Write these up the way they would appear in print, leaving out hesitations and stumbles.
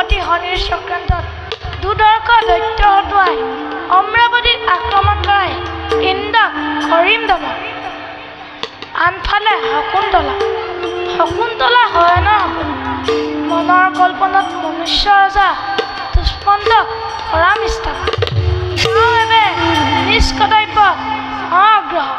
সতী শনিৰ চক্ৰান্তত দুদৰ্শ দৈত্য হতুৱাই অমৰাৱতীক আক্ৰমণ কৰাই ইন্দ্ৰক কৰিম দমন। আনফালে শকুন্তলা হয় ন মনৰ কল্পনাত মনুষ্য ৰজা দুষ্পন্দক কৰামিষ্ঠা বাবে নিজ কৰ্তব্যত অগ্ৰহ।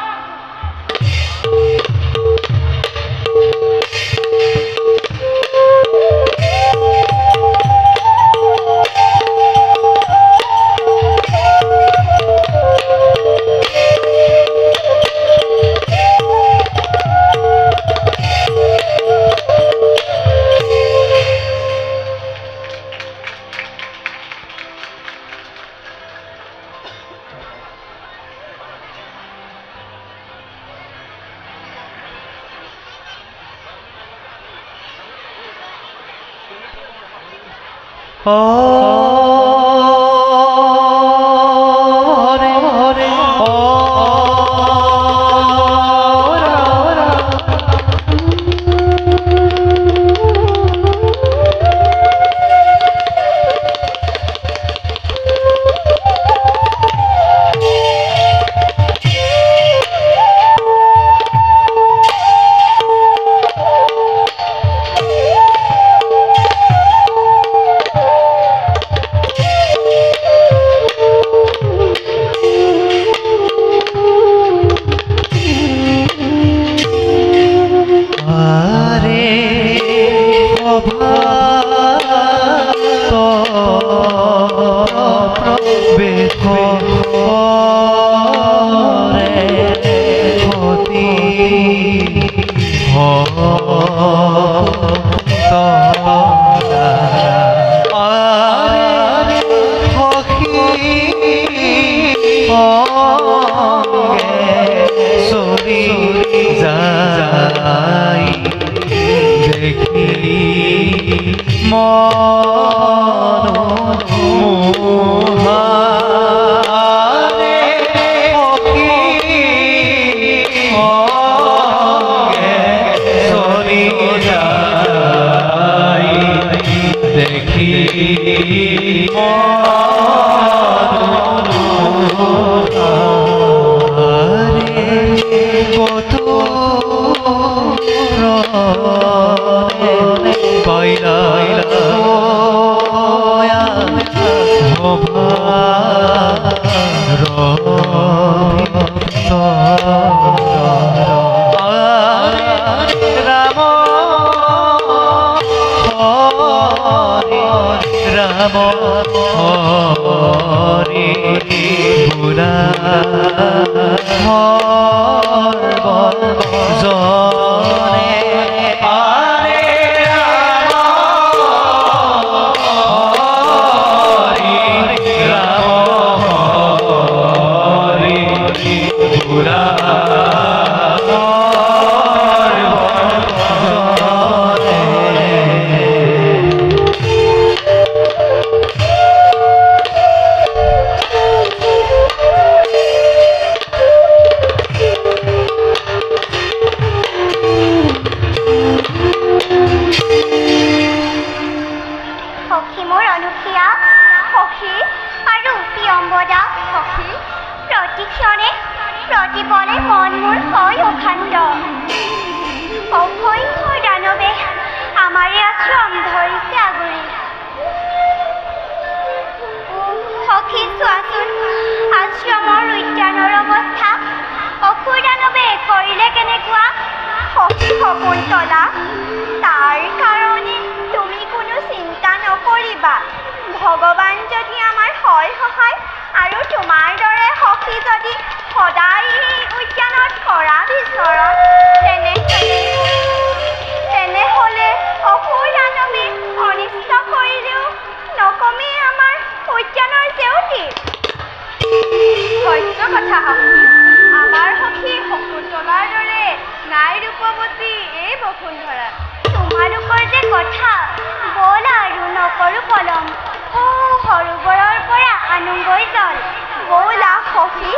ভগৱান যদি আমাৰ হয় সহায় আৰু তোমাৰ দৰে সখী যদি সদায় উদ্যানত কৰা বিচৰণ তেনেহ'লে অসুৰ দানৱে অনিষ্ট কৰিলেও নকমে আমাৰ উদ্যানৰ জেউতি। সত্য কথা সখী, আমাৰ সখী শকুন্তলাৰ দৰে নাই ৰূপৱতী এই বসুন্ধৰা। তোমালোকৰ যে কথা বল আৰু নকৰো পলম, সৰোবৰৰ পৰা আনোগৈ জল, ব'লা সখী।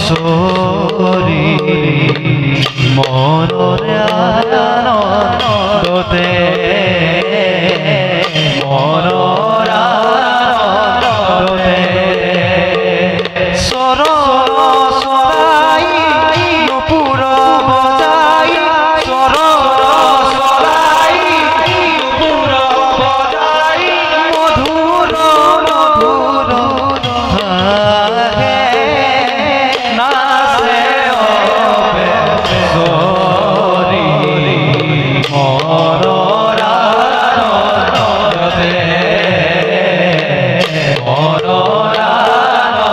চৰি মনৰে আনন্দতে মনৰ আনন্দতে চৰ চৰাই নুপুৰ বজাই চৰ চৰাই নুপুৰ বজাই মধুৰ মধুৰ হাহে নাচে অবে চৰি মনৰ আনন্দতে মনৰ আনন্দতে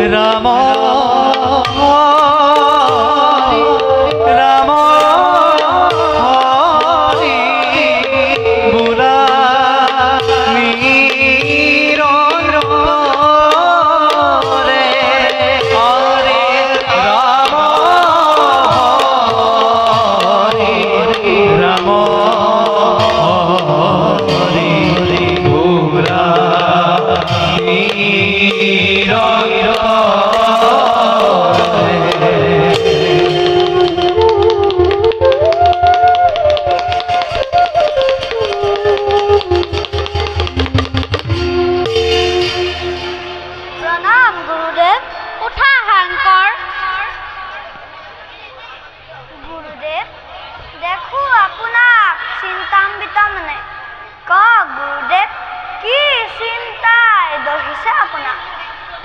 ৰাম ৰাম হৰি বুলা মিৰ ৰে হৰে ৰাম হৰি ৰাম হৰি বুলা মিৰ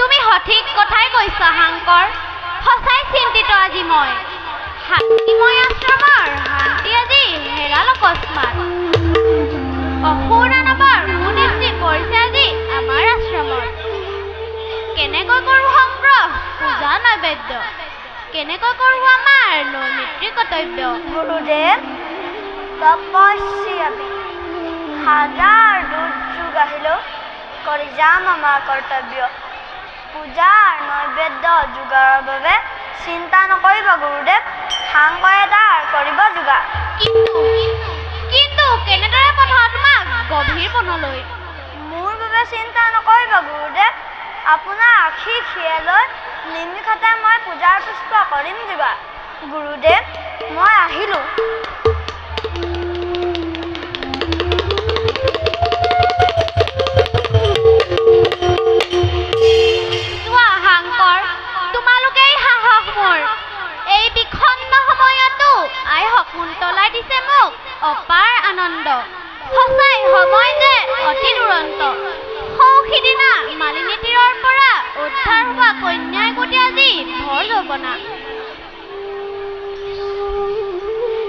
তুমি সঠিক কথাই কৈছা হাংকৰ সঁচাই চিন্তিত আজি মই শান্তিময় আশ্ৰমৰ শান্তি আজি হেৰাল অকস্মাত অসুৰ দানৱৰ কুদৃষ্টি পৰিছে আজি আমাৰ আশ্ৰমত কেনেকৈ কৰোঁ সংগ্ৰহ পূজা নৈবেদ্য কেনেকৈ কৰোঁ আমাৰ নৈমিত্ৰিক কৰ্তব্য গুৰুদেৱ তপস্বী আমি হাজাৰ দুৰ্যোগ আহিলেও কৰি যাম আমাৰ কৰ্তব্য পূজাৰ নৈবেদ্য যোগাৰৰ বাবে চিন্তা নকৰিব গুৰুদেৱ সাংগয়ে তাৰ কৰিব যোগাৰ কিন্তু কেনেদৰে পঠাওঁ তোমাক গভীৰ বনলৈ মোৰ বাবে চিন্তা নকৰিব গুৰুদেৱ আপোনাৰ আশী খিয়ালৈ নিমিষতে মই পূজাৰ পুষ্প কৰিম যোগাৰ গুৰুদেৱ মই আহিলোঁ শকুন্তলাই দিছে মোক অপাৰ আনন্দ। সঁচাই সময় যে অতি দুৰন্ত। সিদিনা মালিনী তীৰৰ পৰা উদ্ধাৰ হোৱা কন্যাই গোটে আজি ভৰ যৌৱনা।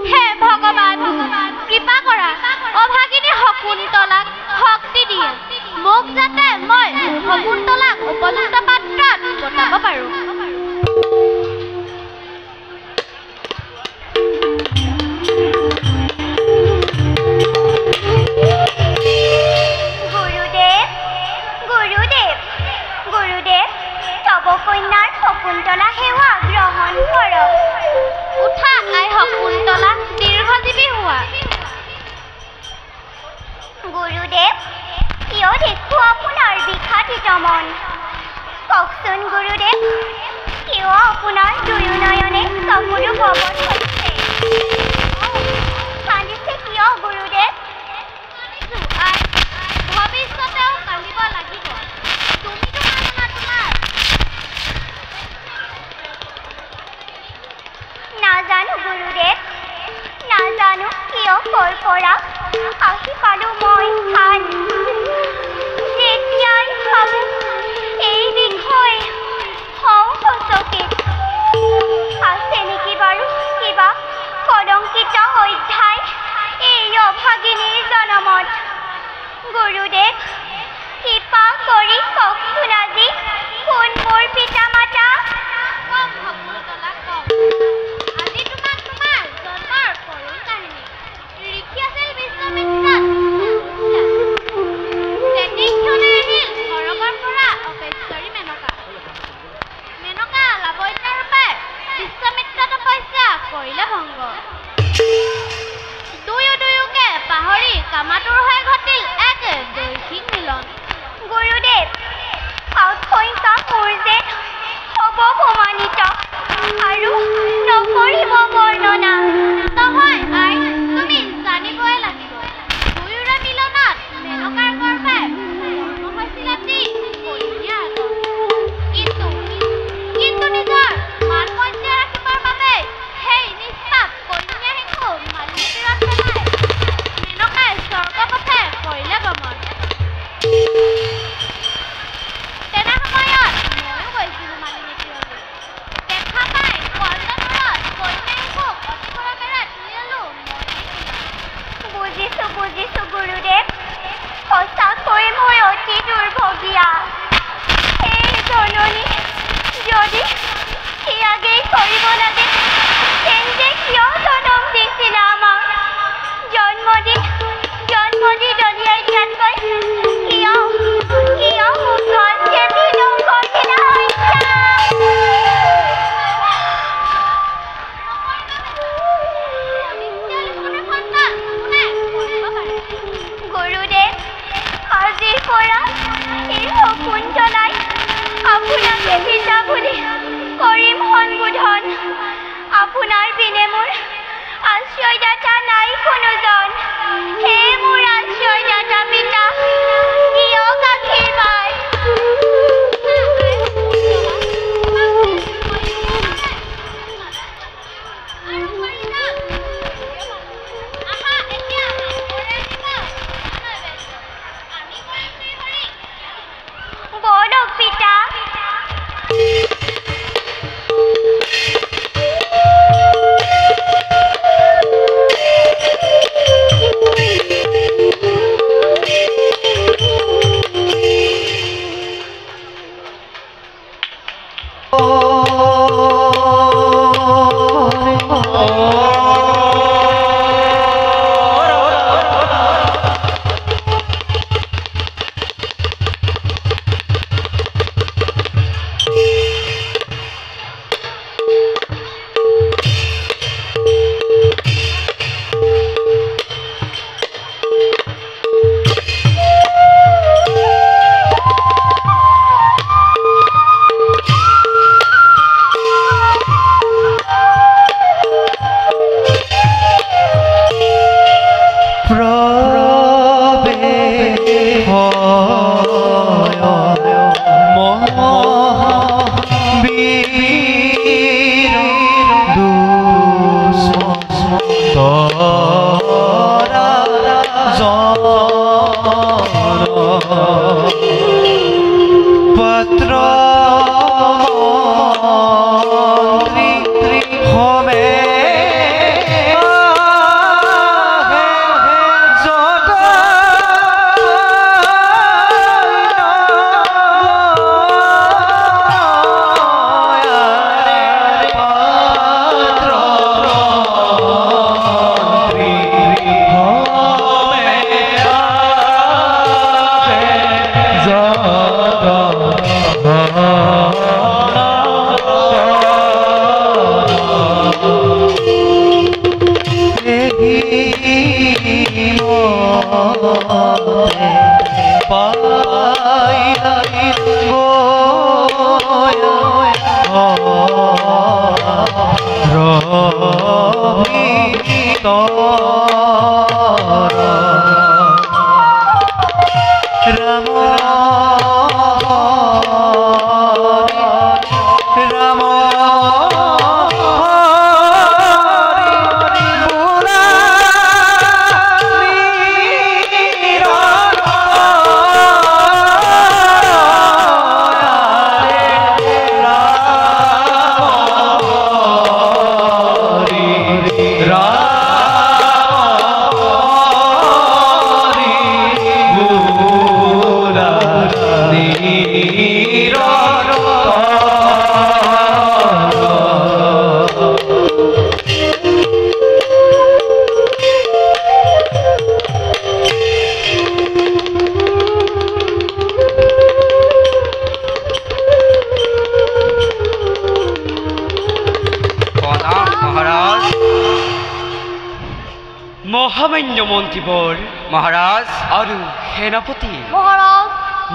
হে ভগৱান কৃপা কৰা অভাগিনী শকুন্তলাক শক্তি দিয়ে মোক যাতে মই শকুন্তলাক উপযুক্ত পাত্ৰত গতাব পাৰোঁ। কন্যাৰ শকুন্তলা সেৱা গ্ৰহণ কৰক। উঠা আই শকুন্তলা দীৰ্ঘজীৱী হোৱা। গুৰুদেৱ কিয় দেখো আপোনাৰ বিষাদিত মন? কওকচোন গুৰুদেৱ কিয় আপোনাৰ দুয়ো নয়নে চকুৰো কবত হৈছে? কান্দিছে কিয় গুৰুদেৱ? ভৱিষ্যতেও কান্দিব লাগিব। তুমিতো মাননা তোমাৰ। নাজানো গুৰুদেৱ নাজানো কিয় কৰ পৰা আহি পালো মই স্থান। যেতিয়াই ভাবো এই বিষয়ে হওঁ সচকিত। আছে নেকি বাৰু কিবা কলংকিত অধ্যায় এই অভাগিনীৰ জনমত? গুৰুদেৱ কৃপা কৰি কওকচোন আজি কোন মোৰ পিতা মাতা? কম শকুন্তলা কম। আজি তোমাক তোমাৰ জন্মৰ কৰুণ কাহিনী লিখি আছিল বিশ্বমিত্ৰাত। তেতিক্ষণে আহিল সৰগৰ পৰা অপেশ্বৰী মেনকা। মেনকা লাৱণ্য ৰূপে বিশ্বমিত্ৰ তপস্যা কৰিলে ভংগ। দুয়োকে পাহৰি কামাতুৰ হৈ ঘটিল এক দৈহিক মিলন। গুৰুদেৱ আশংকা মোৰ যে হ'ব প্ৰমাণিত আৰু নকৰিব বৰ্ণনা। নহয় আই তুমি জানিবই লাগিব। দুয়োৰে মিলনত মেনকাৰ গৰ্ভে জন্ম হৈছিল এটি কন্যা আগত। কিন্তু নিজৰ মান মৰ্যাদা ৰাখিবৰ বাবে সেই নিষ্পাপ কন্যা শিশু মালিনী তীৰত পেলাই মেনকাই স্বৰ্গ পথে কৰিলে গমন। তেনে সময়ত ময়ো গৈছিলোঁ মালিনী তীৰলৈ। দেখা পাই কলতলত কন্যা শিশুক অতিপৰে তুলি আনো বুজিছো গুৰুদেৱ সঁচাকৈ মই অতি দুৰ্ভগীয়া। এই জননী যদি ত্যাগেই কৰিব লাগে তেন্তে কিয় জনম দিছিলা আমাক? জন্ম দি দলিয়াই দিয়াতকৈ কিয় মোক গলকেদি নকৰিলা হত্যা? গুৰুদেৱ আজিৰ পৰা এই শকুন্তলাই আপোনাকে পিতা বুলি কৰিম সম্বোধন। আপোনাৰ বিনে মোৰ আশ্ৰয়দাতা নাই কোনোজন। হে মোৰ আশ্ৰয়দাতা পিতা দিয়ক আশীৰ্বাদ। বলক পিতা। পত্ৰ হোমে মহামান্য মন্ত্ৰীবৰ মহাৰাজ আৰ সেনাপতি মহাৰাজ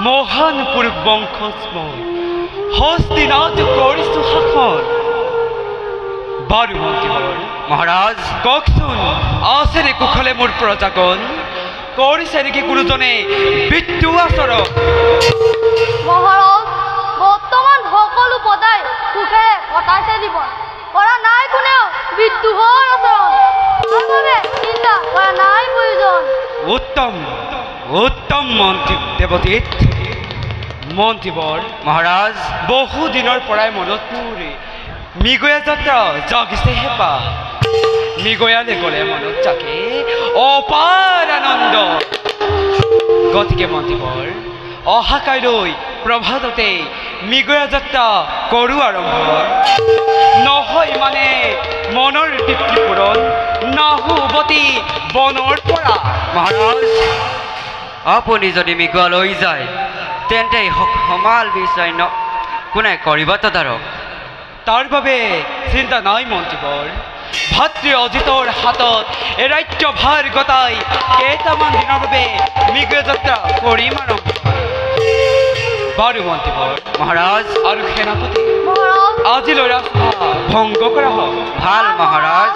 মহান পুৰুষ বংশস্ময় হস্তিনাথ কৰিছো শাসন বাৰু মন্ত্ৰীবৰ মহাৰাজ কওকচোন আছেনে কুশলে মোৰ প্ৰজাগণ কৰিছে নেকি কোনোজনে বিদ্যু আচৰণ মহাৰাজ বৰ্তমান সকলো পদাই সুখেৰে কটাইছে জীৱন কৰা নাই কোনেও বিদ্ৰোহৰ আচৰণ তাৰবাবে চিন্তা কৰা নাই প্ৰয়োজন উত্তম উত্তম মন্ত্ৰী দেৱতীত মন্ত্ৰীবৰ মহাৰাজ বহু দিনৰ পৰাই মনত পৰে মৃগয়া যাত্ৰা জাগিছে হেঁপা মৃগয়ালে গ'লে মনত জাগে অপাৰ আনন্দ গতিকে মন্ত্ৰীবৰ অহা কাইলৈ প্ৰভাততে মৃগয়া যাত্ৰা কৰোঁ আৰম্ভ নহয় মানে মনৰ তৃপ্তি পূৰণ নাহো উভতি বনৰ পৰা মহাৰাজ আপুনি যদি মৃগয়া লৈ যায় তেন্তে সমাল বিষয় কোনে কৰিব তদাৰক তাৰ বাবে চিন্তা নাই মন্ত্ৰীবৰ ভাতৃ অজিতৰ হাতত এই ৰাজ্য ভাৰ গতাই কেইটামান দিনৰ বাবে মৃগয়া যাত্ৰা কৰিম আৰম্ভ বাৰু মন্ত্ৰীবৰ মহাৰাজ আৰু সেনাপতি মহাৰাজ আজিলৈ ৰাজসভা ভংগ কৰা হওক ভাল মহাৰাজ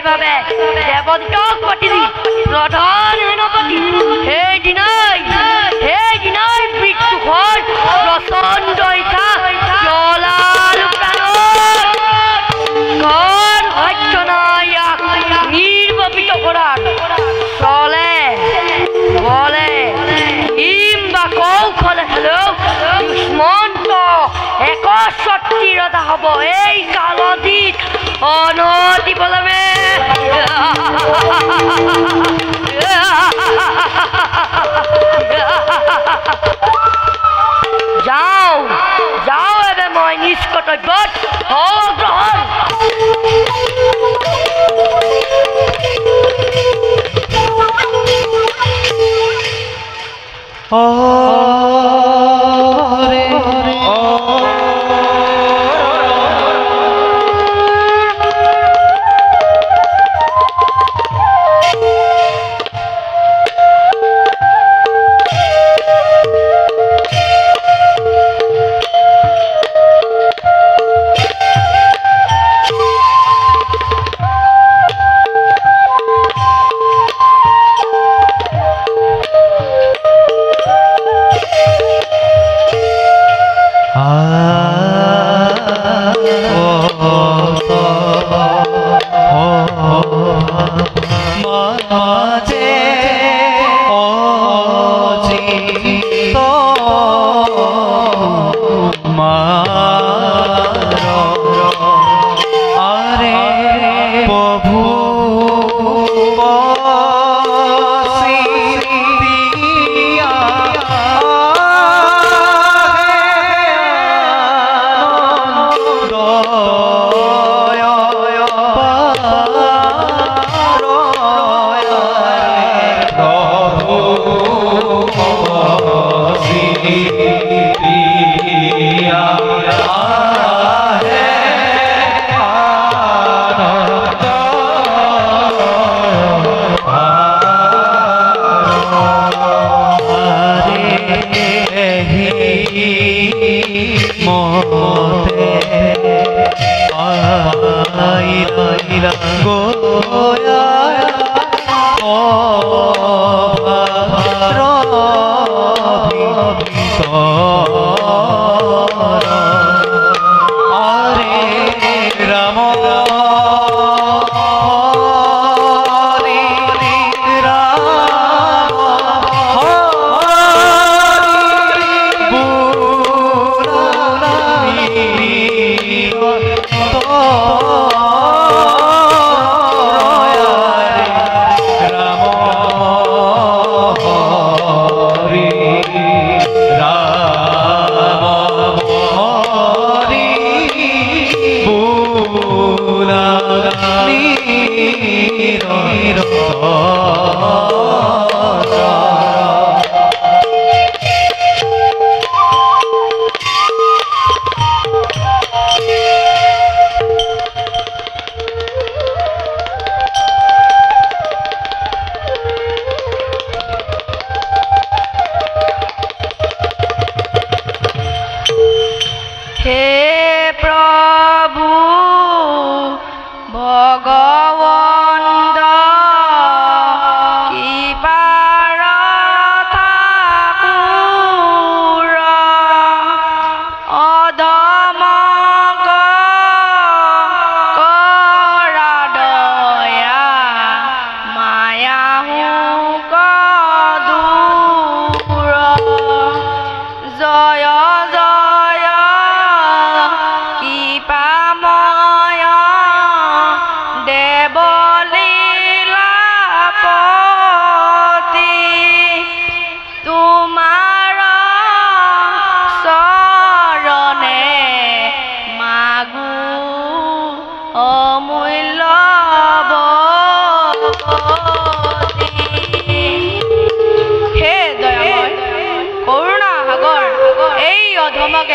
ভাবে দেৱদূতক প্ৰতিদি প্ৰধান সেনাপতি সেইদিনাই মৃত্যুখন প্ৰচণ্ড ইচ্ছা জ্বলাল প্ৰাণত ঘৰ সহ্য নাই ইয়াক নিৰ্বাপিত কৰাৰ চলে বলে ইম বা কৌশলে হ'লেও দুষ্মন্ত একচ্ছত্ৰী ৰজা হ'ব এই কালদিত অনতি পলমে যাওঁ এবে মই নিজ কৰ্তব্যত অগ্ৰসৰ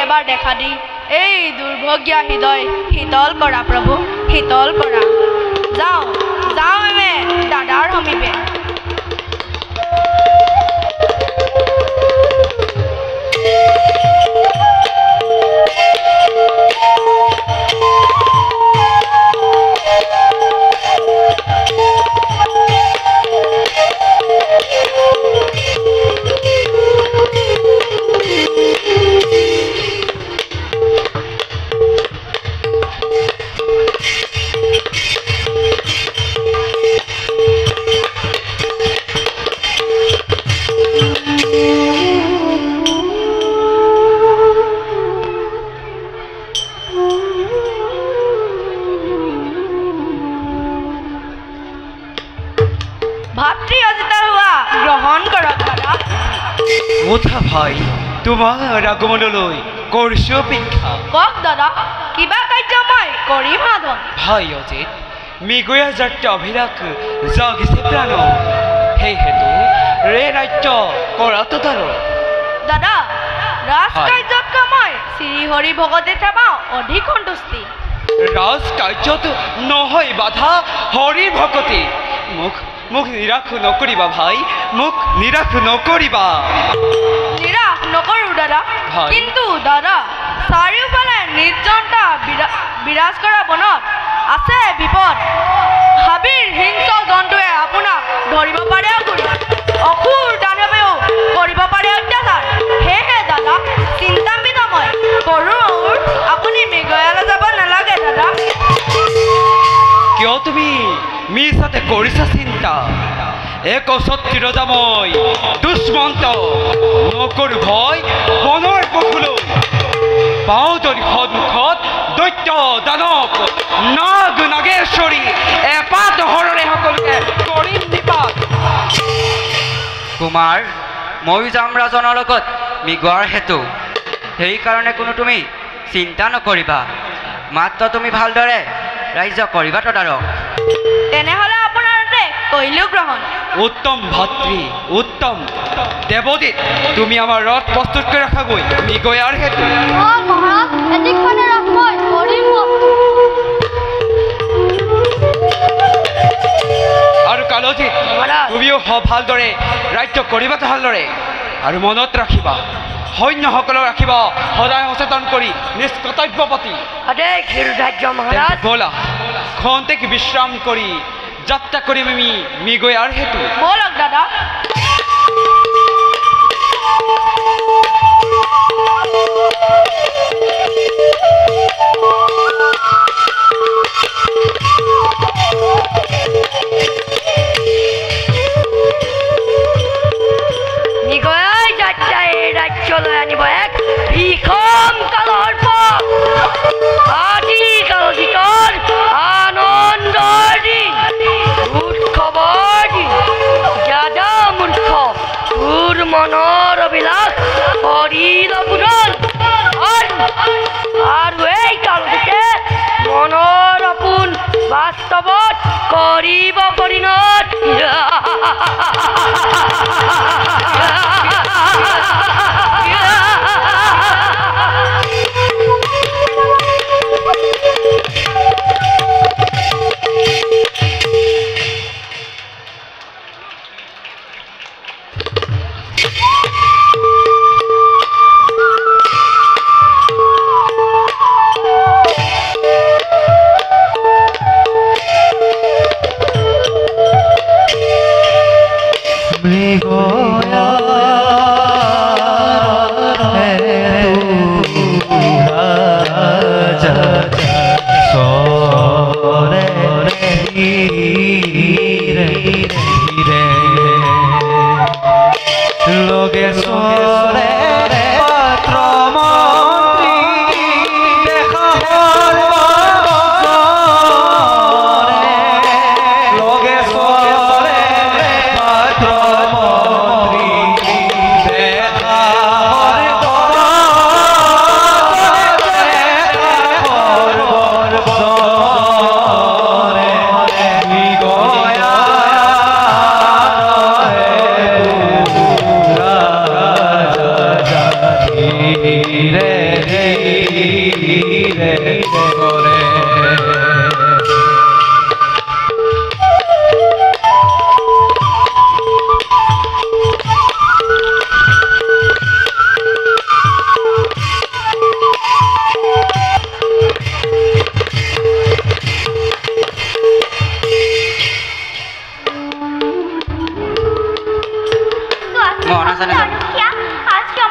এবাৰ দেখা দি এই দুৰ্ভগীয়া হৃদয় শীতল কৰা প্ৰভু শীতল কৰা যাওঁ এবে দাদাৰ সমীপে ভাতৃ অজিতাৰ হোৱা গ্ৰহণ কৰক দাদা। মুঠা ভাই তোমাৰ আগমনলৈ কৰিছো অপেক্ষা। কওক দাদা, কিবা কাৰ্য মই কৰিম সাধন। ভাই অজিত, মৃগয়া যাত্ৰা অভিলাষ জাগিছে প্ৰাণ, সেইহেতু ৰে নাট্য কৰাটো তাৰো। দাদা, ৰাজকাৰ্যতকৈ মই শ্ৰীহৰি ভগতে পাওঁ অধিক সন্তুষ্টি। ৰাজকাৰ্যত নহয় বাধা হৰি ভকতি। মোক নিৰাশ নকৰিবা ভাই, মোক নিৰাশ নকৰিবা। নিৰাশ নকৰোঁ দাদা, হয়। কিন্তু দাদা চাৰিওফালে নিৰ্জনতা বিৰাজ কৰা বনত আছে বিপদ। হাবিৰ হিংস্ৰ জন্তুৱে আপোনাক ধৰিব পাৰে অসুৰ, অসুৰ দানৱেও কৰিব পাৰে অত্যাচাৰ। সেয়েহে দাদা চিন্তান্বিত মই কৰোঁ, আপুনি মৃগয়ালৈ যাব নালাগে দাদা। কিয় তুমি মিছাতে কৰিছা চিন্তা? এক সত্যি ৰজা মই দুষ্মন্ত নকৰো ভয় বনৰ পশুলৈ। পাওঁ যদি সন্মুখত দৈত্য দানৱ নাগ নাগেশ্বৰী এপাত হৰৰে সকলোকে কৰিম নিপাত। কুমাৰ, ময়ো যাম ৰাজনৰ লগত মৃগৰ হেতু। সেইকাৰণে কোনো তুমি চিন্তা নকৰিবা, মাত্ৰ তুমি ভালদৰে ৰাজ্য কৰিবা তদাৰক। তেনেহ'লে আপোনাৰ তাতে কৰিলোঁ গ্ৰহণ। উত্তম ভাতৃ উত্তম। দেৱজিৎ, তুমি আমাৰ ৰথ প্ৰস্তুত কৰি ৰাখাগৈ মৃগয়াৰ হেতু। মহাৰাজ এদিকখনে ৰাখ মই কৰিম আৰু কালজিৎ, তুমিও ভালদৰে ৰাজ্য কৰিবা ভালদৰে। আৰু মনত ৰাখিবা সৈন্যসকলক ৰাখিবা সদায় সচেতন কৰি নিষ্কৰ্তব্য প্ৰতি। ব'লা খন্তেক বিশ্ৰাম কৰি যাত্ৰা কৰিম আমি মৃগয়াৰ হেতু। ব'লক দাদা। মৃগয়াৰ যাত্ৰাই ৰাজ্যলৈ আনিব এক ভীষণ কালৰ পথ। আজি কালজিতৰ আনন্দৰ দিন, উৎসৱৰ দিন। যাদা মূৰ্খ তোৰ মনৰ অভিলাষ কৰিল পূৰণ, আৰু এই কালজিতে মনৰ আপোন বাস্তৱত কৰিব পৰিণত।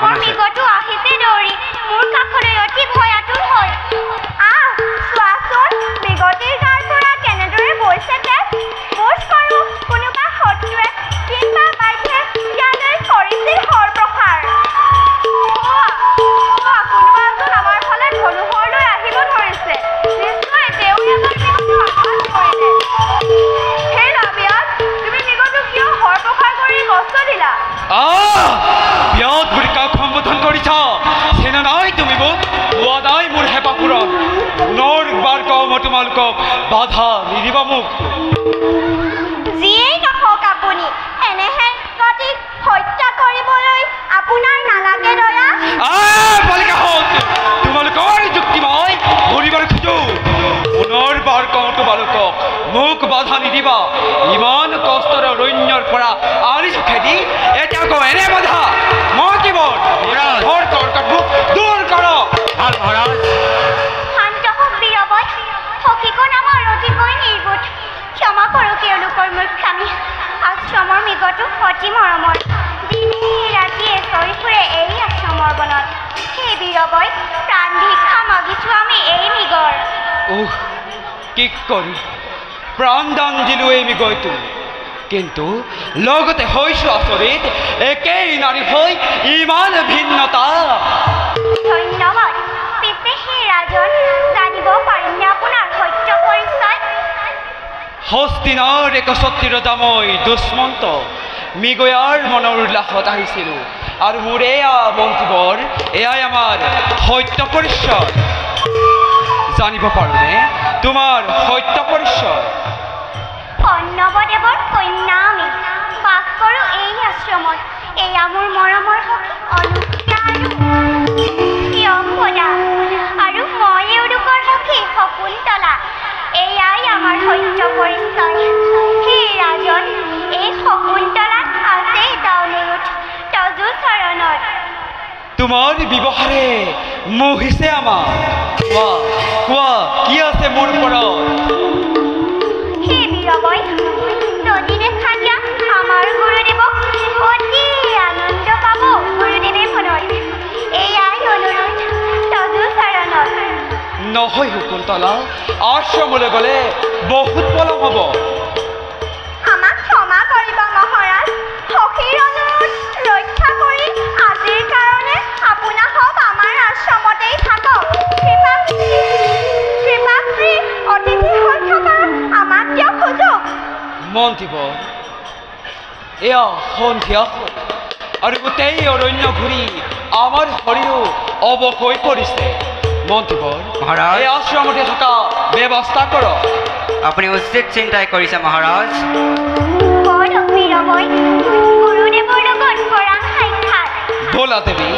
মোৰ মৃগটো আহিছে দৌৰি মোৰ কাষলৈ অতি ভয়াতুৰ হ'ল। আহ চোৱা পুনৰবাৰ কওঁ মই তোমালোকক বাধা নিদিবা মোক যিয়েই নহওক আপুনি এনেহে গতিক হত্যা কৰিবলৈ আপোনাৰ নালাগে দয়া বালিকাহঁত তোমালোকৰ যুক্তি মই ধৰিব খোজো পুনৰবাৰ কওঁ তোমালোকক মোক বাধা নিদিবা ইমান কষ্টৰে অৰণ্যৰ পৰা আনিছো খেদি এতিয়া আকৌ এনে বাধা মন্ত্ৰীবৰ মোক দূৰ কৰক ভাল মহাৰাজ শান্ত হওক বীৰবল সখীকো নামৰ অতিকৈ নিৰ্বোধ ক্ষমা কৰক তেওঁলোকৰ মূৰ্খামি আশ্ৰমৰ মৃগটো অতি মৰমৰ দিনে ৰাতিয়ে চৰি ফুৰে এই আশ্ৰমৰ বনত সেই বীৰবল প্ৰাণ ভিক্ষা মাগিছো আমি এই মৃগৰ কি কৰি প্ৰাণদান দিলো এই মৃগটো কিন্তু লগতে হৈছো আচৰিত একেই নাৰী হৈ ইমান ভিন্নতা ধন্যবাদ পিছে সেই ৰাজন জানিব পাৰিমনে আপোনাৰ সত্য পৰিচয় হস্তিনাৰ ৬১ ৰজা মই দুষ্মন্ত মৃগয়াৰ মনৰ উল্লাসত আহিছিলোঁ আৰু মোৰ এয়া মন্ত্ৰীবৰ এয়াই আমাৰ সত্য পৰিচয় জানিব পাৰোঁনে তোমাৰ সত্য পৰিচয় অন্নৱদেৱৰ কন্যা আমি বাস কৰোঁ এই আশ্ৰমত এয়া মোৰ মৰমৰ সখী অনুষ্কা আৰু প্ৰিয়ংবদা আৰু মই এওঁলোকৰ সখী শকুন্তলা এয়াই আমাৰ সত্য পৰিচয় সেই ৰাজন এই শকুন্তলাত আছে এটা অনুৰোধ তজু চৰণত তোমাৰ ব্যৱহাৰে মোহিছে আমাক কোৱা কি আছে মোৰ ওপৰত সেই বীৰবল নদী দেখা দিয়া আমাৰ গুৰুদেৱক অতি আনন্দ পাব গুৰুদেৱে মনত এয়াই অনুৰোধ তজু চৰণত নহয় শকুন্তলা আশ্ৰমলৈ গ'লে বহুত পলম হ'ব আমাক ক্ষমা কৰিব মহাৰাজ সখীৰ অনুৰোধ ৰক্ষা কৰি আজিৰ কাৰণে আপোনাসৱ আমাৰ আশ্ৰমতেই থাকক কৃপাশ্ৰী অতিথি হৈ থকা আমাক দিয়ক সুযোগ মন্ত্ৰীবৰ এয়া সন্ধিয়া আৰু গোটেই অৰণ্য ঘূৰি আমাৰ শৰীৰো অৱস হৈ পৰিছে মন্ত্ৰীবৰ মহাৰাজ এই আশ্ৰমতে থকা ব্যৱস্থা কৰক আপুনি উচিত চিন্তাই কৰিছে মহাৰাজ বলক বীৰবল গুৰুদেৱৰ লগত কৰা সাক্ষাৎ ব'লা দেৱী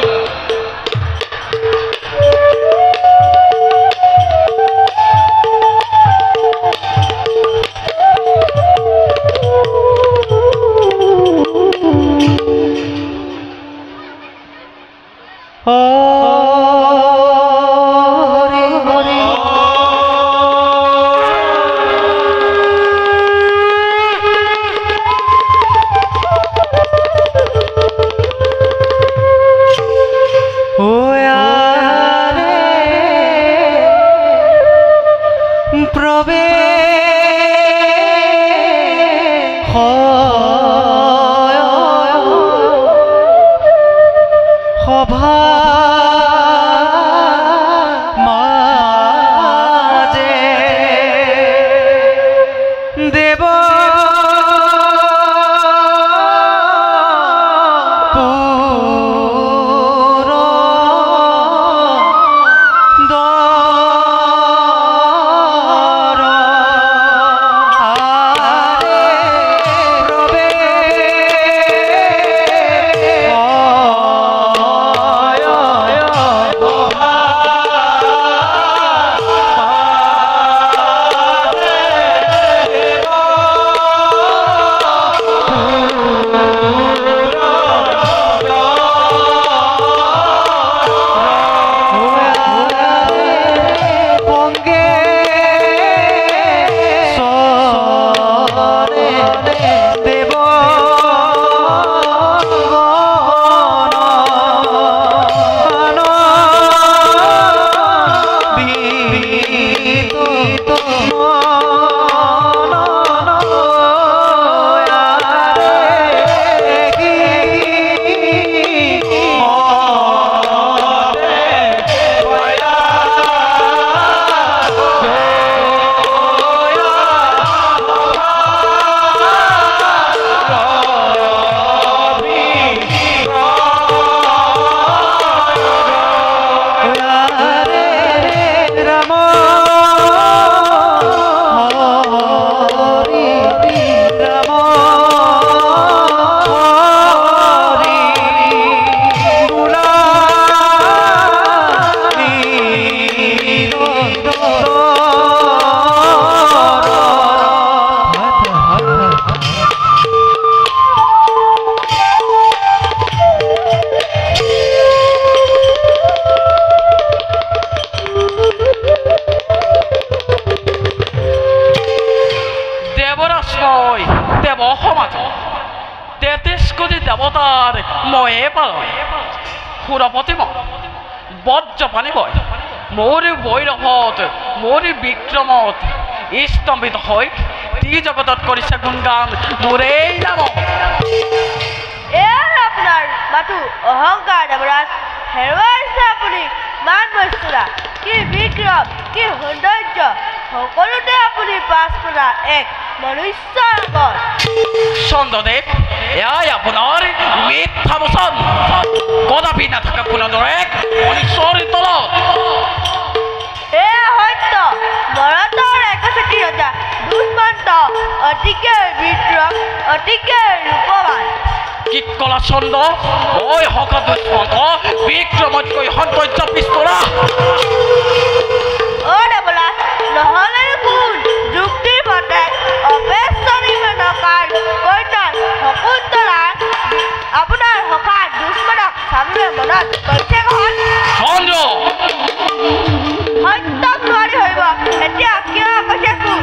দেৱ সমাজ 33 কোটি দেৱতাৰ ময়ে পালন সুৰপতি মই বজ্ৰপানী বয় মোৰ বৈৰহত মোৰ বিক্ৰমত স্তম্ভিত হৈ জগতত কৰিছে গুণগান মোৰেই নাম এয়াৰ আপোনাৰ মাথো অহংকাৰ দেৱৰাজ হেৰুৱাইছে আপুনি মান মৰ্যাদা কি বিক্ৰম কি সৌন্দৰ্য সকলোতে আপুনি পাছ পৰা এক মনুষ্যৰ আগত চন্দ্ৰদেৱ এয়াই আপোনাৰ মিথ্যা বচন কদাপি নাথাকে কোনো দৰে মনুষ্যৰ তলত এয়া সত্য ভৰতৰ একচেটি ৰজা দুষ্মন্ত অতিকে বিক্ৰম অতিকে ৰূপৱান কি কলা চন্দ্ৰ ঐ হকা দুষ্মন্ত বিক্ৰমতকৈ সৌন্দৰ্য পিছপৰা অ দেৱৰাজ নহ'লে কোন যুক্তিৰ মতে অপেশ্বৰী মেনকাৰ কন্যাৰ শকুন্তলা আপোনাৰ সখা দুষ্মনক স্বামীয়ে মনত কৈছে ঘৰ চন্দ্ৰ সত্যক নোৱাৰি হৰিব এতিয়া কিয় কৈছে কোন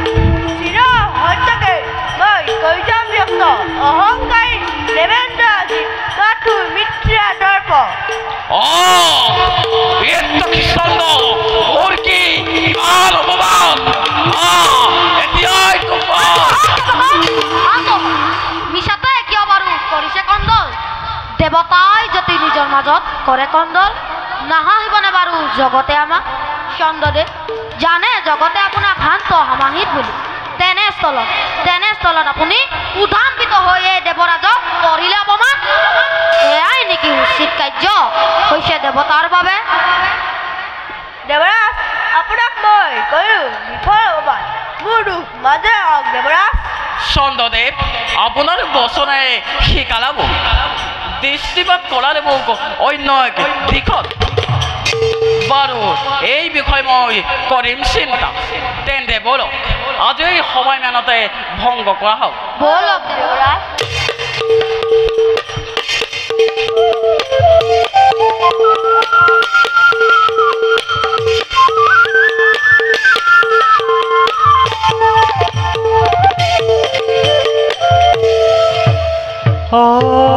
চিৰ সত্যকে মই কৈ যাম ব্যক্ত অহংকাৰী দেৱেন্দ্ৰ আজি মাথো মিথ্যা দৰ্প চন্দ্ৰ মোৰ কি ইমান অপমান এতিয়াই মিছাতে কিয় বাৰু কৰিছে কন্দল দেৱতাই যদি নিজৰ মাজত কৰে কন্দল নাহাঁহিবনে বাৰু জগতে আমাক চন্দ্ৰদেৱ জানে জগতে আপোনাক শান্ত সমাহিত বুলি তেনেস্থলত আপুনি উদাম্বিত হৈ এই দেৱৰাজক কৰিলে অপমান এয়াই নেকি উচিত কাৰ্য হৈছে দেৱতাৰ বাবে দেৱৰাজ আপোনাক মই কৰো বিফল অপমান মোৰ দুখ মাজে হওক দেৱৰাজ চন্দ্ৰদেৱ আপোনাৰ বচনে শিকালাব দৃষ্টিপাত কৰালে মোক অন্য এক দিশত বাৰু এই বিষয়ে মই কৰিম চিন্তা তেন্তে বলক আজি এই সময় মানতে ভংগ কৰা হওক বলক দেৱৰাজ Oh!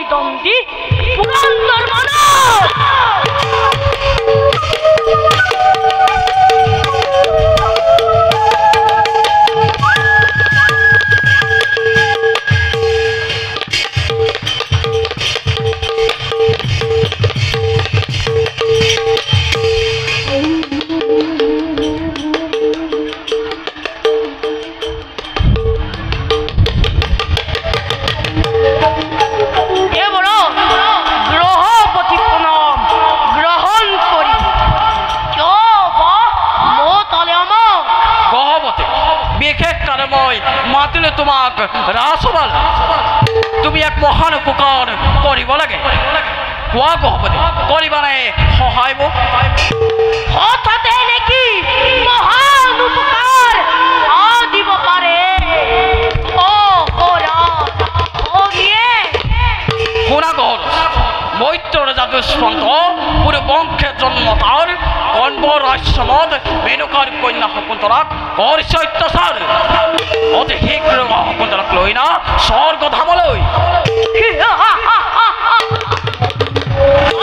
প্ৰতিদ্বন্দ্বী পুৰন্দৰ মানব। মাতিলে তোমাক ৰাসবাল তুমি এক মহান উপকাৰ কৰিব লাগে কোৱা গহপতি কৰিবানে সহায় মোক হঠাতে নেকি মহান উপকাৰ দিব পাৰে ও ওৰা ও নিয়ে শুনা গহল মৈত্ৰ ৰজা দুষ্মন্ত পুৰো বংশে জন্ম তাৰ কণ্বৰ আশ্ৰমত মেনকাৰ কন্যা শকুন্তলাক কৰিছে অত্যাচাৰ অতি শীঘ্ৰ শকুন্তলাক লৈ না স্বৰ্গ ধামলৈ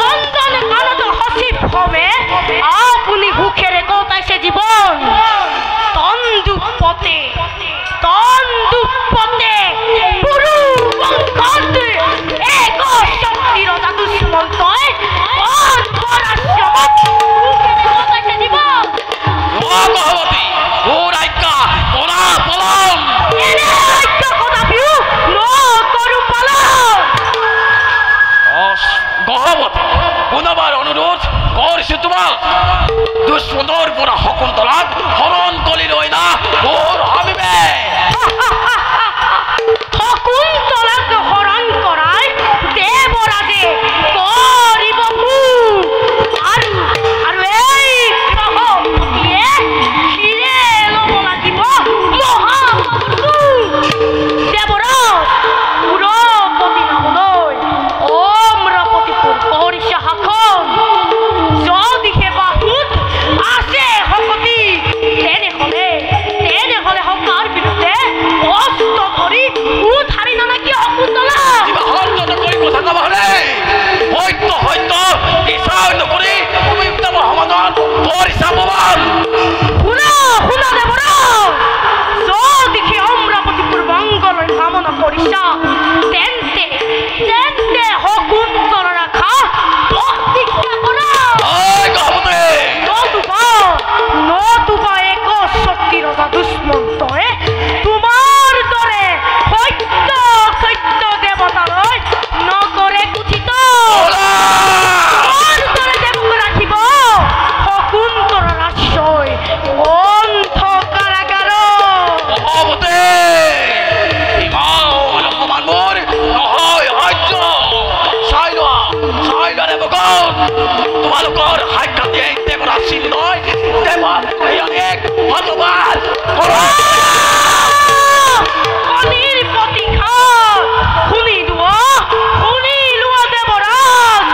অঞ্জন কানত সচিব হবে আপুনি সুখেৰে কটাইছে জীৱন তন্দুপতে পুৰু বংশত এক শক্তি ৰজা দুষ্মন্তই কণ্বৰ আশ্ৰমত সুখেৰে কটাইছে জীৱন গহপতি ওৰ আজ্ঞা তোৰা পলম এনে আজ্ঞা কদাপিও নকৰো পালন গহপতি পুনৰবাৰ অনুৰোধ কৰিছো তোমাক দুষ্মন্তৰ পৰা শকুন্তলাক হৰণ কৰি লৈ না মোৰ হাবিবে শকুন্তলাক হৰণ কৰাই দেৱৰাজে কৰিব আৰু এই গ্ৰহপতিয়ে শিৰে ল'ব লাগিব মহাবস্তু দেৱৰাজ পুৰপতি নামলৈ অম্ৰপতিপুৰ কৰিছে শাসন যদিহে বাহুত আছে শক্তি তেনেহলে সকাৰ বিৰুদ্ধে অস্ত্ৰ ধৰি উঠাৰি নানাকি শকুন্তলা কৰি কথা কব হলে সত্য বিচাৰ নকৰি তুমি উত্তম সমাধান কৰিছা ভগৱান শুনা দেৱৰাজ যদিহে অম্ৰপতিপুৰ বংগলৈ কামনা কৰিছা তেন্তে শকুন্তলা ৰাখা প্ৰতিজ্ঞা কৰা নতুবা এক শক্তি ৰজা দুষ্মন্তই তোমাৰ দৰে সত্য দেৱতালৈ নকৰে কুঠিত তোমাৰ দৰে দেৱক ৰাখিব শকুন্তলাৰ আশ্ৰয় অন্ধ কাৰাগাৰত তোমালোকৰ সাক্ষাৎ দেৱৰ আছিল নহয় দেৱৰ ভগৱান শনিৰ প্ৰতিঘাত শুনি লোৱা দেৱৰাজ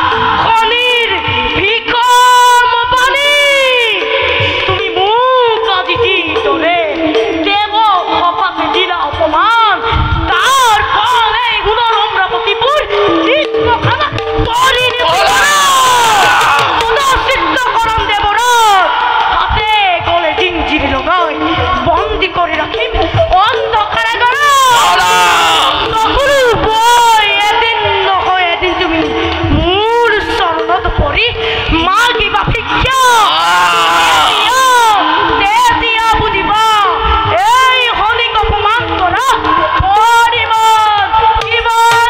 শনিৰ ভীষম বাণী তুমি মোক আজি যিদৰে দেৱ সভাতে দিলা অপমান তাৰ ফলে গুণৰ অম্ৰপতিপুৰ নিষ্পখানা কৰি চিত্তকৰণ দেৱৰাজ হাতে গলে জিঞ্জিৰি লগাই বন্দী কৰি ৰাখিম অন্ধ কাৰাগাৰত চকুৰো বৈ এদিন নহয় এদিন তুমি মোৰ চৰণত পৰি মাগিবা ভিক্ষা তেতিয়া বুজিবা এই শনিক অপমান কৰা পৰিমাণ কিমান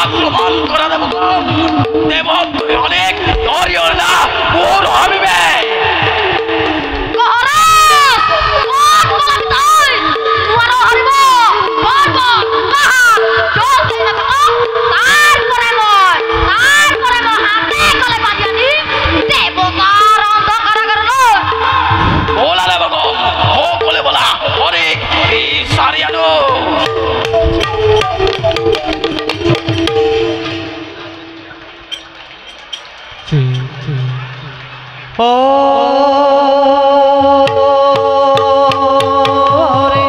আক্ৰমণ কৰা দেব অনেক ধৰিও না মোৰ হাবিবে বলালে বগো হো বলে বলা অনেক সাৰিয়ানো ৰে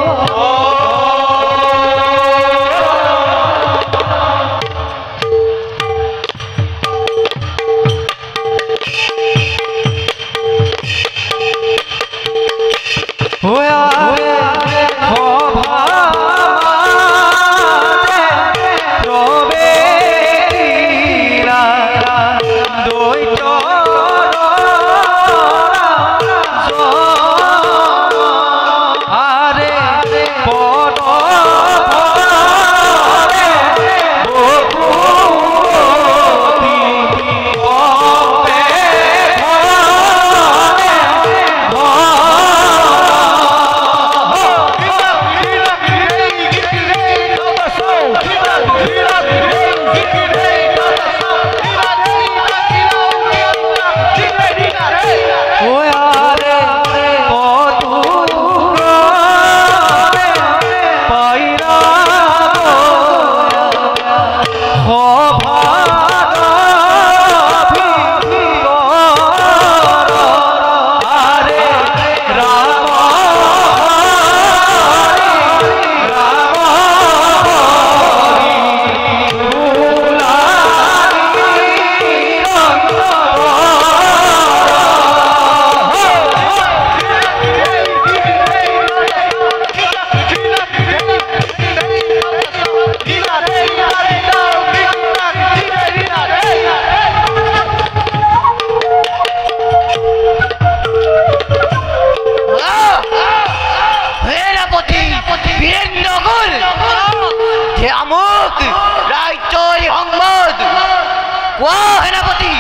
কোৱা সেনাপতি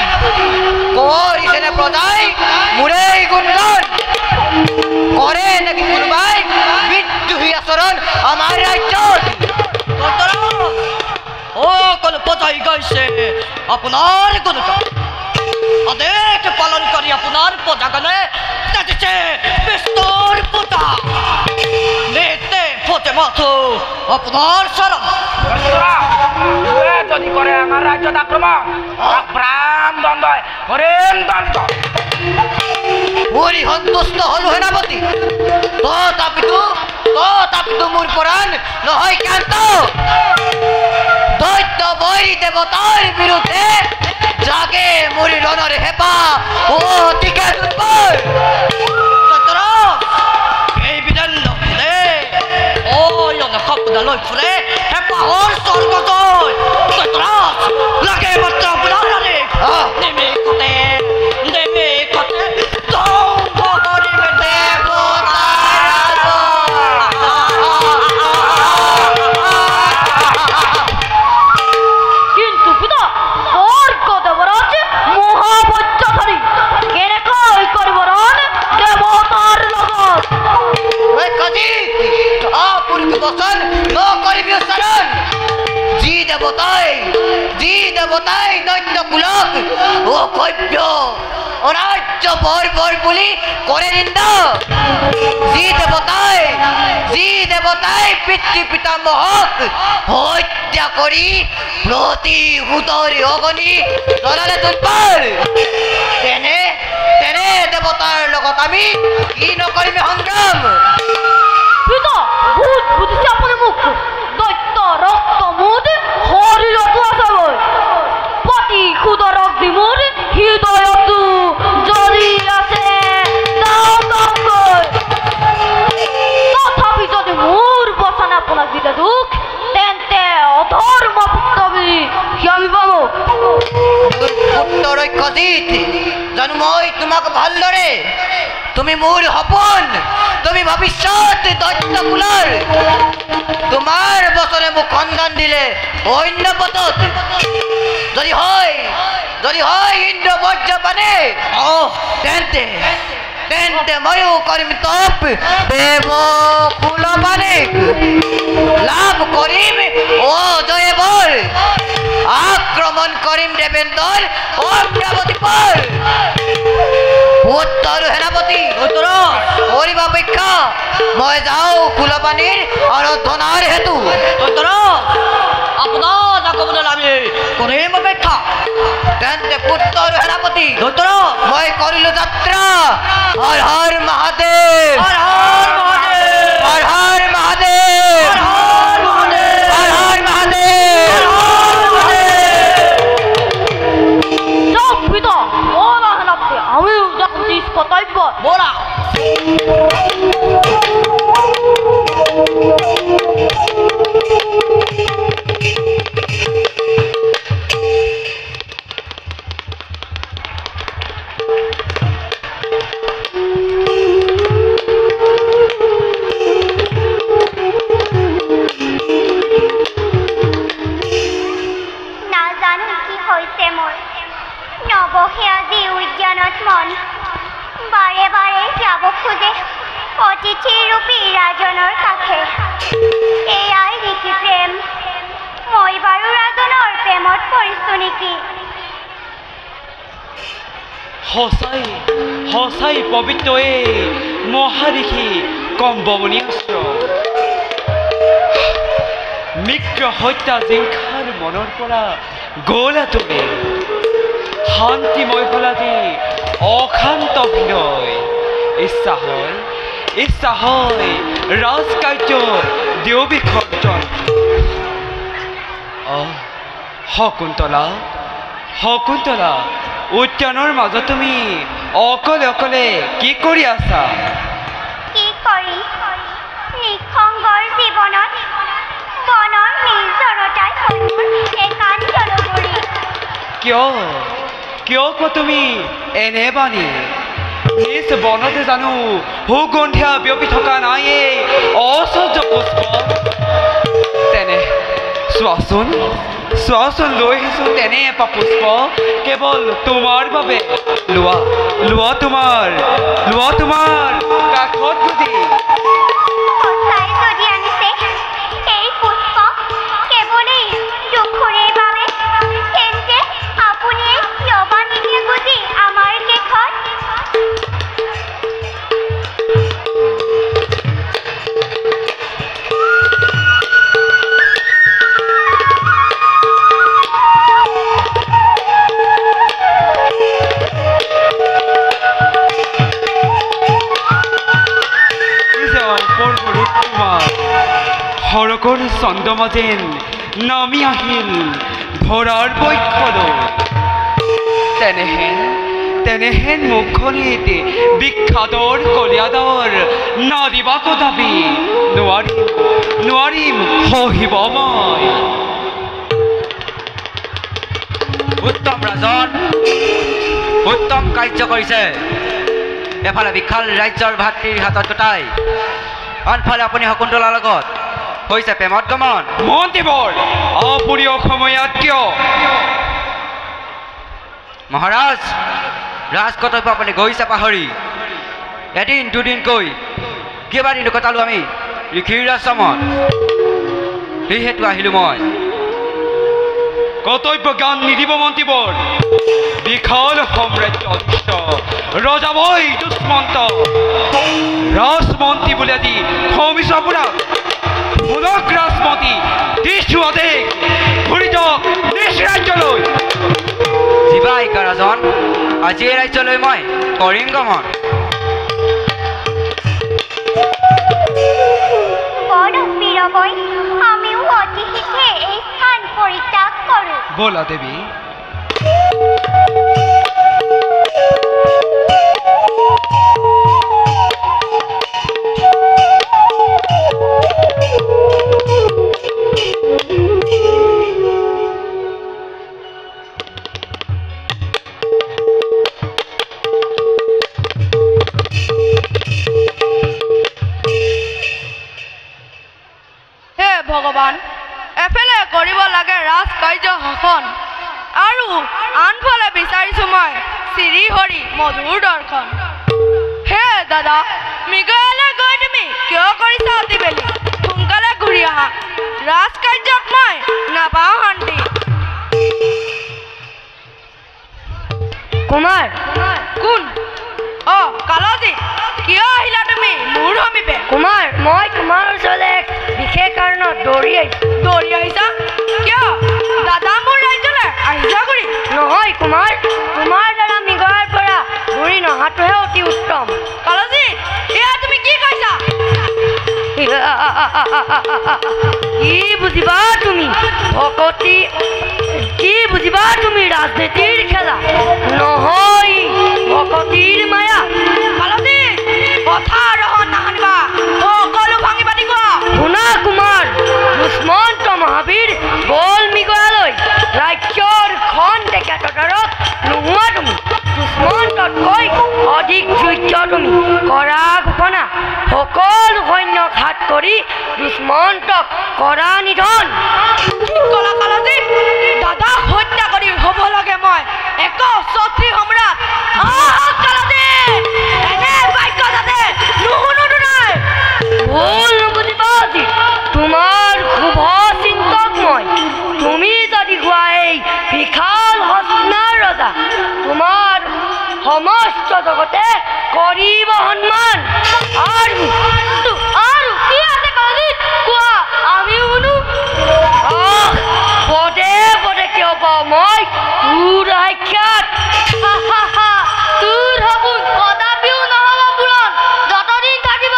কৰিছেনে প্ৰজাই মোৰে গুণগান কৰে নেকি কোনোবাই বিদ্ৰোহী আচৰণ আমাৰ ৰাজ্যত সকলো প্ৰজাই গাইছে আপোনাৰ গুণগান আদেশ পালন কৰি আপোনাৰ প্ৰজাগণে নাচিছে বিষ্ণুৰ পূজা নেতে ফতে মাথো আপোনাৰ চৰণ যদি কৰে আমাৰ ৰাজ্যত আক্ৰমণ প্ৰাণ দণ্ড কৰিম দণ্ড মোৰি সন্তুষ্ট হলো সেনাপতি তথাপিতো মোৰ পৰাণ নহয় কান্ত দৈত্য বৈৰী দেৱতাৰ বিৰুদ্ধে জাগে মোৰি ৰণৰ হেঁপাহ অতিকে দুৰ্বল এই বিদণ্ড ফুলে শব্দলৈ ফুলে হেঁপাহৰ স্বৰ্গজয় লাগে মাত্ৰ আপোনাৰ নিমিষতে কিন্তু পিতা স্বৰ্গ দেবৰাজ মহাবজ্ৰধাৰী কেনেকৈ কৰিব ৰণ দেৱতাৰ লগত পুৰুষ বচন নকৰিবি উচ্চাৰণ যি দেৱতাই দৈত্য কুলক অসভ্য অনাৰ্য বৰ্বৰ বুলি কৰে নিন্দা যি দেৱতাই পিতৃ পিতামহক হত্যা কৰি প্ৰতিশোধৰ অগ্নি জ্বলালে দুৰ্বল তেনে দেৱতাৰ লগত আমি কি নকৰিম সংগ্ৰাম পিতা ভূত বুদ্ধিছে আপুনি মোক দৈত্য ৰক্ত মুদ শৰীৰতো আছে গৈ প্ৰতিশোধৰ অগ্নি মোৰ হৃদয়তো জ্বলি আছে তথাপি যদি মোৰ বচনে আপোনাক দিলে দুখ তেন্তে অধৰ্ম পুত্ৰ বুলি ক্ষমি পাব পুত্ৰৰ কজিত জানো মই তোমাক ভালদৰে তুমি মোৰ সপোন তুমি ভৱিষ্যত দৈত্য কুলৰ তোমাৰ বচনে মোক খণ্ডন দিলে অন্য পথত যদি হয় ইন্দ্ৰ বজ্ৰপানে তেন্তে ময়ো কৰিম তপ দেৱ কুলপানেক লাভ কৰিম অজয় বল আক্ৰমণ কৰিম দেৱেন্দ্ৰৰ অমৰাৱতী পৰ উত্তৰ সেনাপতি কৰিব অপেক্ষা মই যাওঁ কুলপানীৰ আৰাধনাৰ হেতু আপোনাৰ আগমনত আমি কৰিম অপেক্ষা তেন্তে পুত্ৰ সেনাপতি মই কৰিলো যাত্ৰা হৰ হৰ মহাদেৱ হৰ হৰ মহাদেৱ হৰ হৰ মহাদেৱ হৰ মহাদেৱ হৰ হৰ মহাদেৱ যাওক পিতা ওৰা হেনাপতি আমিও যাচ্ছি কৰ্তব্য বলা নাজানো কি হৈছে মোৰ নবহে আজি উদ্যানত মন বাৰে বাৰে যাব খোজে অতিথিৰূপী ৰাজনৰ কাষে এয়াই নেকি প্ৰেম মই বাৰু ৰাজনৰ প্ৰেমত পৰিছোঁ নেকি সঁচাই পবিত্ৰ এই মহাৰিষি কম্বমণি অস্ত্ৰ মিত্ৰ হত্যা জিংখাৰ মনৰ পৰা গ'ল আঁতৰি শান্তিময় হ'ল আজি অশান্ত বিনয় ইচ্ছা হয় ৰাজকাৰ্য দেও বিসৰ্জন শকুন্তলা উদ্যানৰ মাজত তুমি অকলে কি কৰি আছা কি কৰিম নিঃসংগৰ জীৱনত বনৰ নিৰ্জনতাই মোৰ একান্ত নগৰী কিয় তুমি এনে বাণী নিজ বনতে জানো সুগন্ধিয়া বিয়পি থকা নাই এই অসহ্য পুষ্প তেনে চোৱাচোন লৈ আহিছোঁ তেনে এপাহ পুষ্প কেৱল তোমাৰ বাবে লোৱা লোৱা তোমাৰ কাষত গুজি সঁচাই যদি আনিছে এই পুষ্প কেৱলেই দুখুৰীৰ বাবে তেন্তে আপুনি কিয় বা নিদিয়ে বুজি আমাৰ কেশত সৰকৰ চন্দ্ৰমা যেন নামি আহিল ভৰাৰ বক্ষলৈ তেনেহেন মুখখনিত বিখ্যাতৰ কলিয়াদৰ নাদিবাক দাবী নোৱাৰিম সহিব মই উত্তম ৰাজন উত্তম কাৰ্য কৰিছে এফালে বিশাল ৰাজ্যৰ ভাতৃৰ হাতত গতাই আনফালে আপুনি শকুন্তলাৰ লগত হৈছে প্ৰেমত গমন মন্ত্ৰীবৰ আপুনি অসময়াত কিয় মহাৰাজ ৰাজকৰ্তব্য আপুনি গৈছে পাহৰি এদিন দুদিনকৈ কেইবাদিন কটালোঁ আমি ঋষিৰ আশ্ৰমত সেইহেতু আহিলোঁ মই কৰ্তব্য জ্ঞান নিদিব মন্ত্ৰীবৰ বিশাল সাম্ৰাজ্য অদৃশ্য ৰজাবৈ দুষ্মন্ত ৰাজমন্ত্ৰী বুলি আজি সমিছ আপোনাক মূলক ৰাজমন্ত্ৰী দিছো আদেশ ঘূৰি যাওক নিজ ৰাজ্যলৈ জীৱাইকা ৰাজন আজি এই ৰাজ্যলৈ মই কৰিম গমন বড় বীৰবৈ আমিও অতি শীঘ্ৰে এই স্থান পৰিত্যাগ কৰোঁ ব'লা দেৱী ভগৱান এফালে কৰিব লাগে ৰাজকাৰ্য শাসন আৰু আনফালে বিচাৰিছোঁ মই শ্ৰীহৰি মধুৰ দৰ্শন হে দাদা মৃগয়ালৈ গৈ তুমি কিয় কৰিছা অতি বেলি সোনকালে ঘূৰি আহা ৰাজকাৰ্যত মই নাপাওঁ শান্তি কুমাৰ কোন কালাজী কিয় আহিলা তুমি মোৰ সমীপে কুমাৰ মই তোমাৰ ওচৰলৈ এক বিশেষ কাৰণত দৌৰি আহিছা কিয় দাদা মোৰ ৰাজ্যলৈ আহিছা ঘূৰি নহয় কুমাৰ তোমাৰ দ্বাৰা মৃগয়াৰ পৰা ঘূৰি নহাটোহে অতি উত্তম কালাজী এয়া তুমি কি কৈছা কি বুজিবা তুমি ভকতি কি বুজিবা তুমি ৰাজনীতিৰ খেলা নহয় ভকতিৰ মায়া কালাজী কথা ৰহন নাহানিবা সকলো ভাঙি পাতি কোৱা শুনা কুমাৰ দুষ্মন্ত মহাবীৰ গ'ল মৃগয়ালৈ ৰাজ্যৰ খন ডেকাতদাৰক নোহোৱা তুমি দুষ্মন্ততকৈ অধিক যোগ্য তুমি কৰা ঘোষণা সকলো সৈন্য ঘাত কৰি দুষ্মন্তক কৰা নিধন ঠিক ক'লা কালাজী দাদাক হত্যা কৰি হ'ব লাগে মই এক ছত্ৰী সম্ৰাট কালাজী এনে বাক্য যাতে নুশুনো নাই ভুল নুবুজিবা আজি তোমাৰ শুভ চিন্তক মই তুমি যদি হোৱা এই বিশাল হস্তিনাৰ ৰজা তোমাৰ সমস্ত জগতে কৰিব সন্মান আৰু কি আছে কালিত কোৱা আমি শুনো পদে পদে কিয় পাওঁ মই তোৰ সাক্ষাৎ তোৰ সপোন কদাপিও নহ'ব পূৰণ যতদিন থাকিব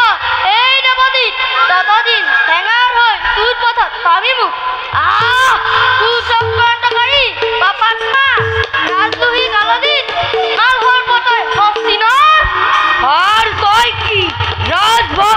এই দেৱদীত ততদিন টেঙাৰ হৈ তোৰ পথত পাবি মোক তোৰ চক্ৰান্তকাৰী পাপাত্মা ৰাজদ্ৰোহী কালদীত কাল সৰ্বতই হস্তিনৰ আৰু তই কি ৰাজভক্ত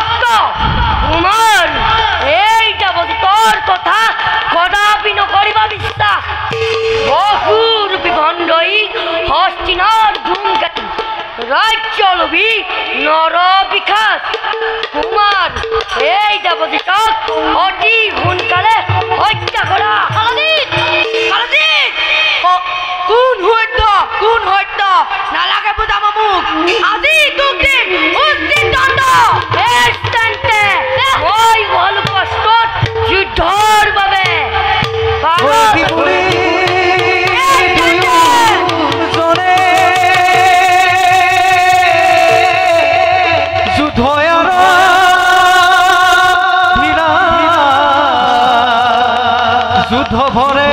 মাধবৰে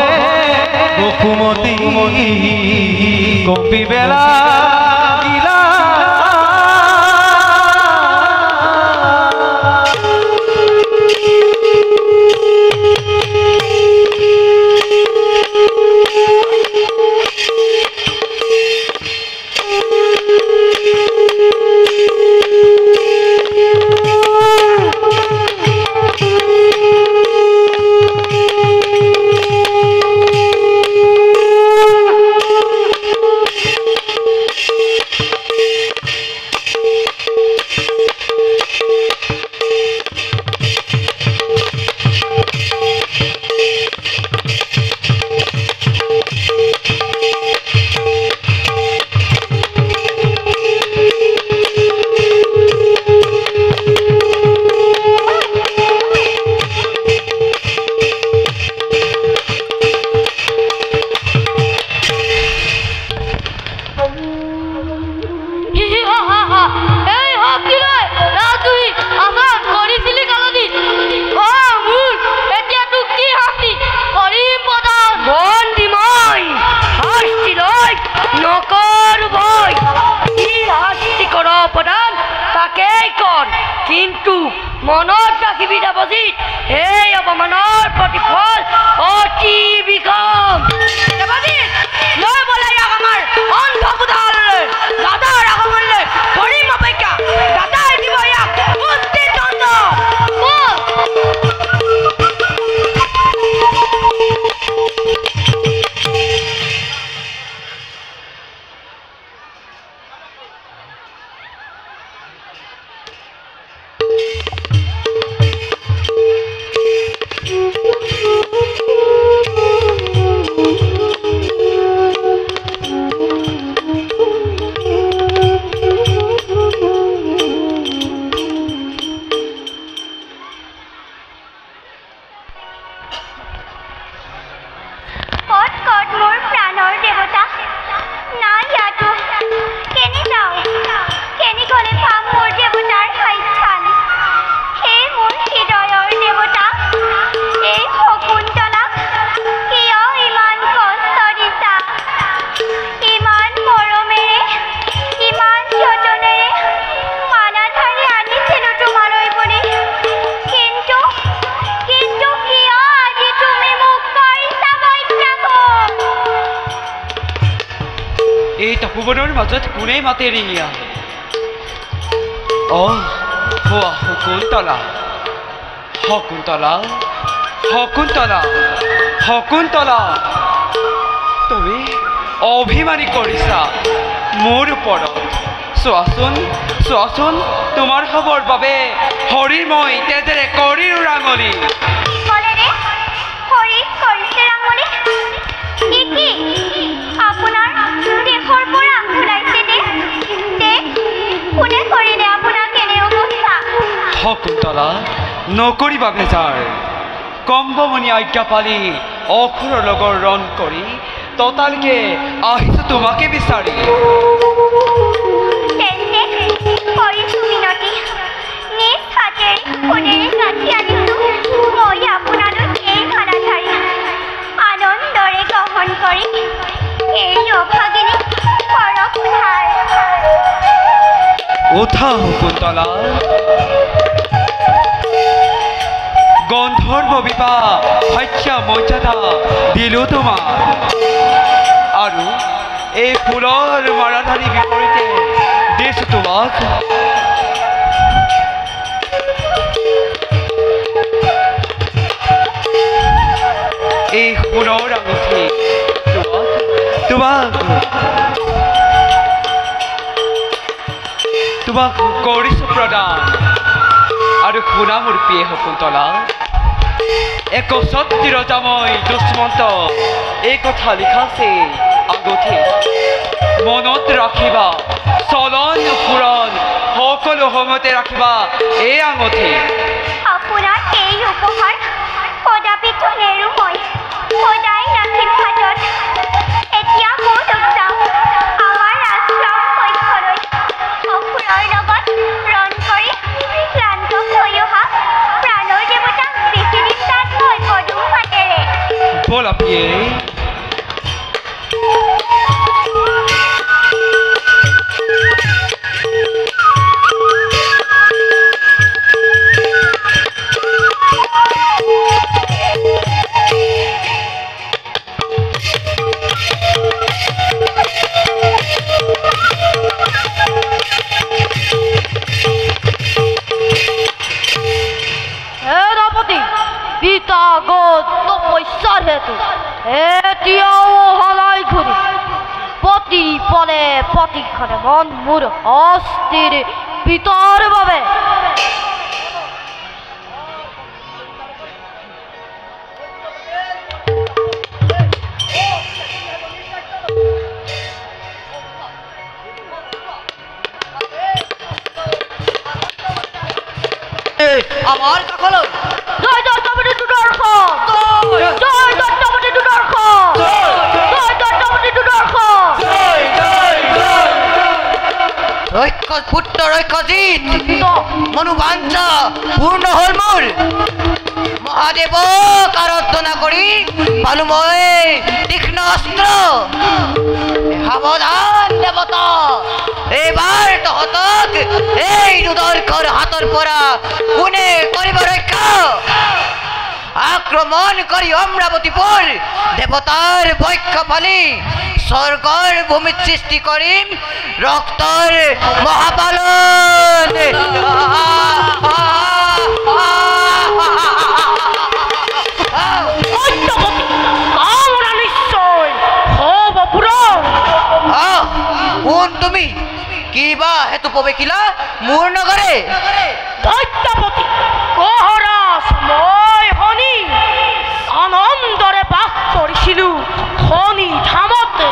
বকুমতি কপি বেলা গিলা কিন্তু মনত ৰাখিবি দেৱজিৎ, এই অপমানৰ প্ৰতিফল অতি বিকম। দেৱজিৎ, লৈ বলে ইয়াক আমাৰ অন্ধপুতাললৈ, দাদাৰ আগমনলৈ কৰিম অপেক্ষা। দাদাই দিব ইয়াক উচিত দণ্ড। ভুৱনৰ মাজত কোনে মাতে ৰিঙিয়া? শকুন্তলা, শকুন্তলা, শকুন্তলা, শকুন্তলা, তুমি অভিমানী কৰিছা মোৰ ওপৰত। চোৱাচোন, চোৱাচোন, তোমাৰ খবৰ বাবে হৰিৰ মই তেজেৰে কৰিলো ৰাঙলী। শকুন্তলা, নকৰিবা বেজাৰ। কম্বমণি আজ্ঞা পালি অসুৰৰ লগৰ ৰণ কৰি ততালিকে আহিছো তোমাকে বিচাৰি। আনন্দৰে গ্ৰহণ কৰি এই অভাগিনী উঠা শকুন্তলা, গন্ধৰ্ব বিবাহ হত্যা মৰ্যাদা দিলো তোমাক, আৰু এই ফুলৰ মাৰাধাৰী বিপৰীতে দিছো তোমাক এই সোণৰ আঙুঠি। তোমাক তোমাক কৰিছো প্ৰদান। আৰু শুনা মোৰ প্ৰিয় শকুন্তলা, এক সত্যি ৰজাময় দুষ্মন্ত এই কথা লিখাছে আগতে মনত ৰাখিবা। চলন ফুৰণ সকলো সময়তে ৰাখিবা এই আঙুঠি। আপোনাৰ এই উপহাৰ কদাপিতো নেৰো মই, সদায় ৰাখিম হাতত। এতিয়া মোৰ উত্তাপ আমাৰ আশ্ৰম কক্ষলৈ অসুৰৰ লগত ৰণ কৰি ক্লান্ত হৈ অহা প্ৰাণৰ দেৱতাক বেছি দিন তাত মই পদুম পাতেৰে এতিয়াও হলাই ঘূৰি প্ৰতি পদে প্ৰতিক্ষণে মন মোৰ অস্থিৰ পিতৰ বাবে আমার কাকলো জয় দত্তপতি দুদর্শ জয় দত্তপতি দুদর্শ জয় দত্তপতি দুদর্শ পুত্র রক্ষজিৎ মনোবাঞ্ছা পূর্ণ হল মোর মহাদেব আরাধনা করি পালু মই তীক্ষ্ণ অস্ত্র সাবধান দেবতা এবার তহতক এই দুদৰ্শৰ হাতৰ পৰা কোনে কৰিব ৰক্ষা আক্ৰমণ কৰি অমৰাবতীপুৰ দেবতাৰ বৈক্ষ ফলি স্বৰ্গৰ ভূমি সৃষ্টি কৰিম ৰক্তৰ মহাপালন কোন তুমি কিবা হেতু পবেকিলা মোৰ নগৰে দৈত্যপতি কহৰাজ মই শনি আনন্দৰে বাস কৰিছিলো শনি ধামতে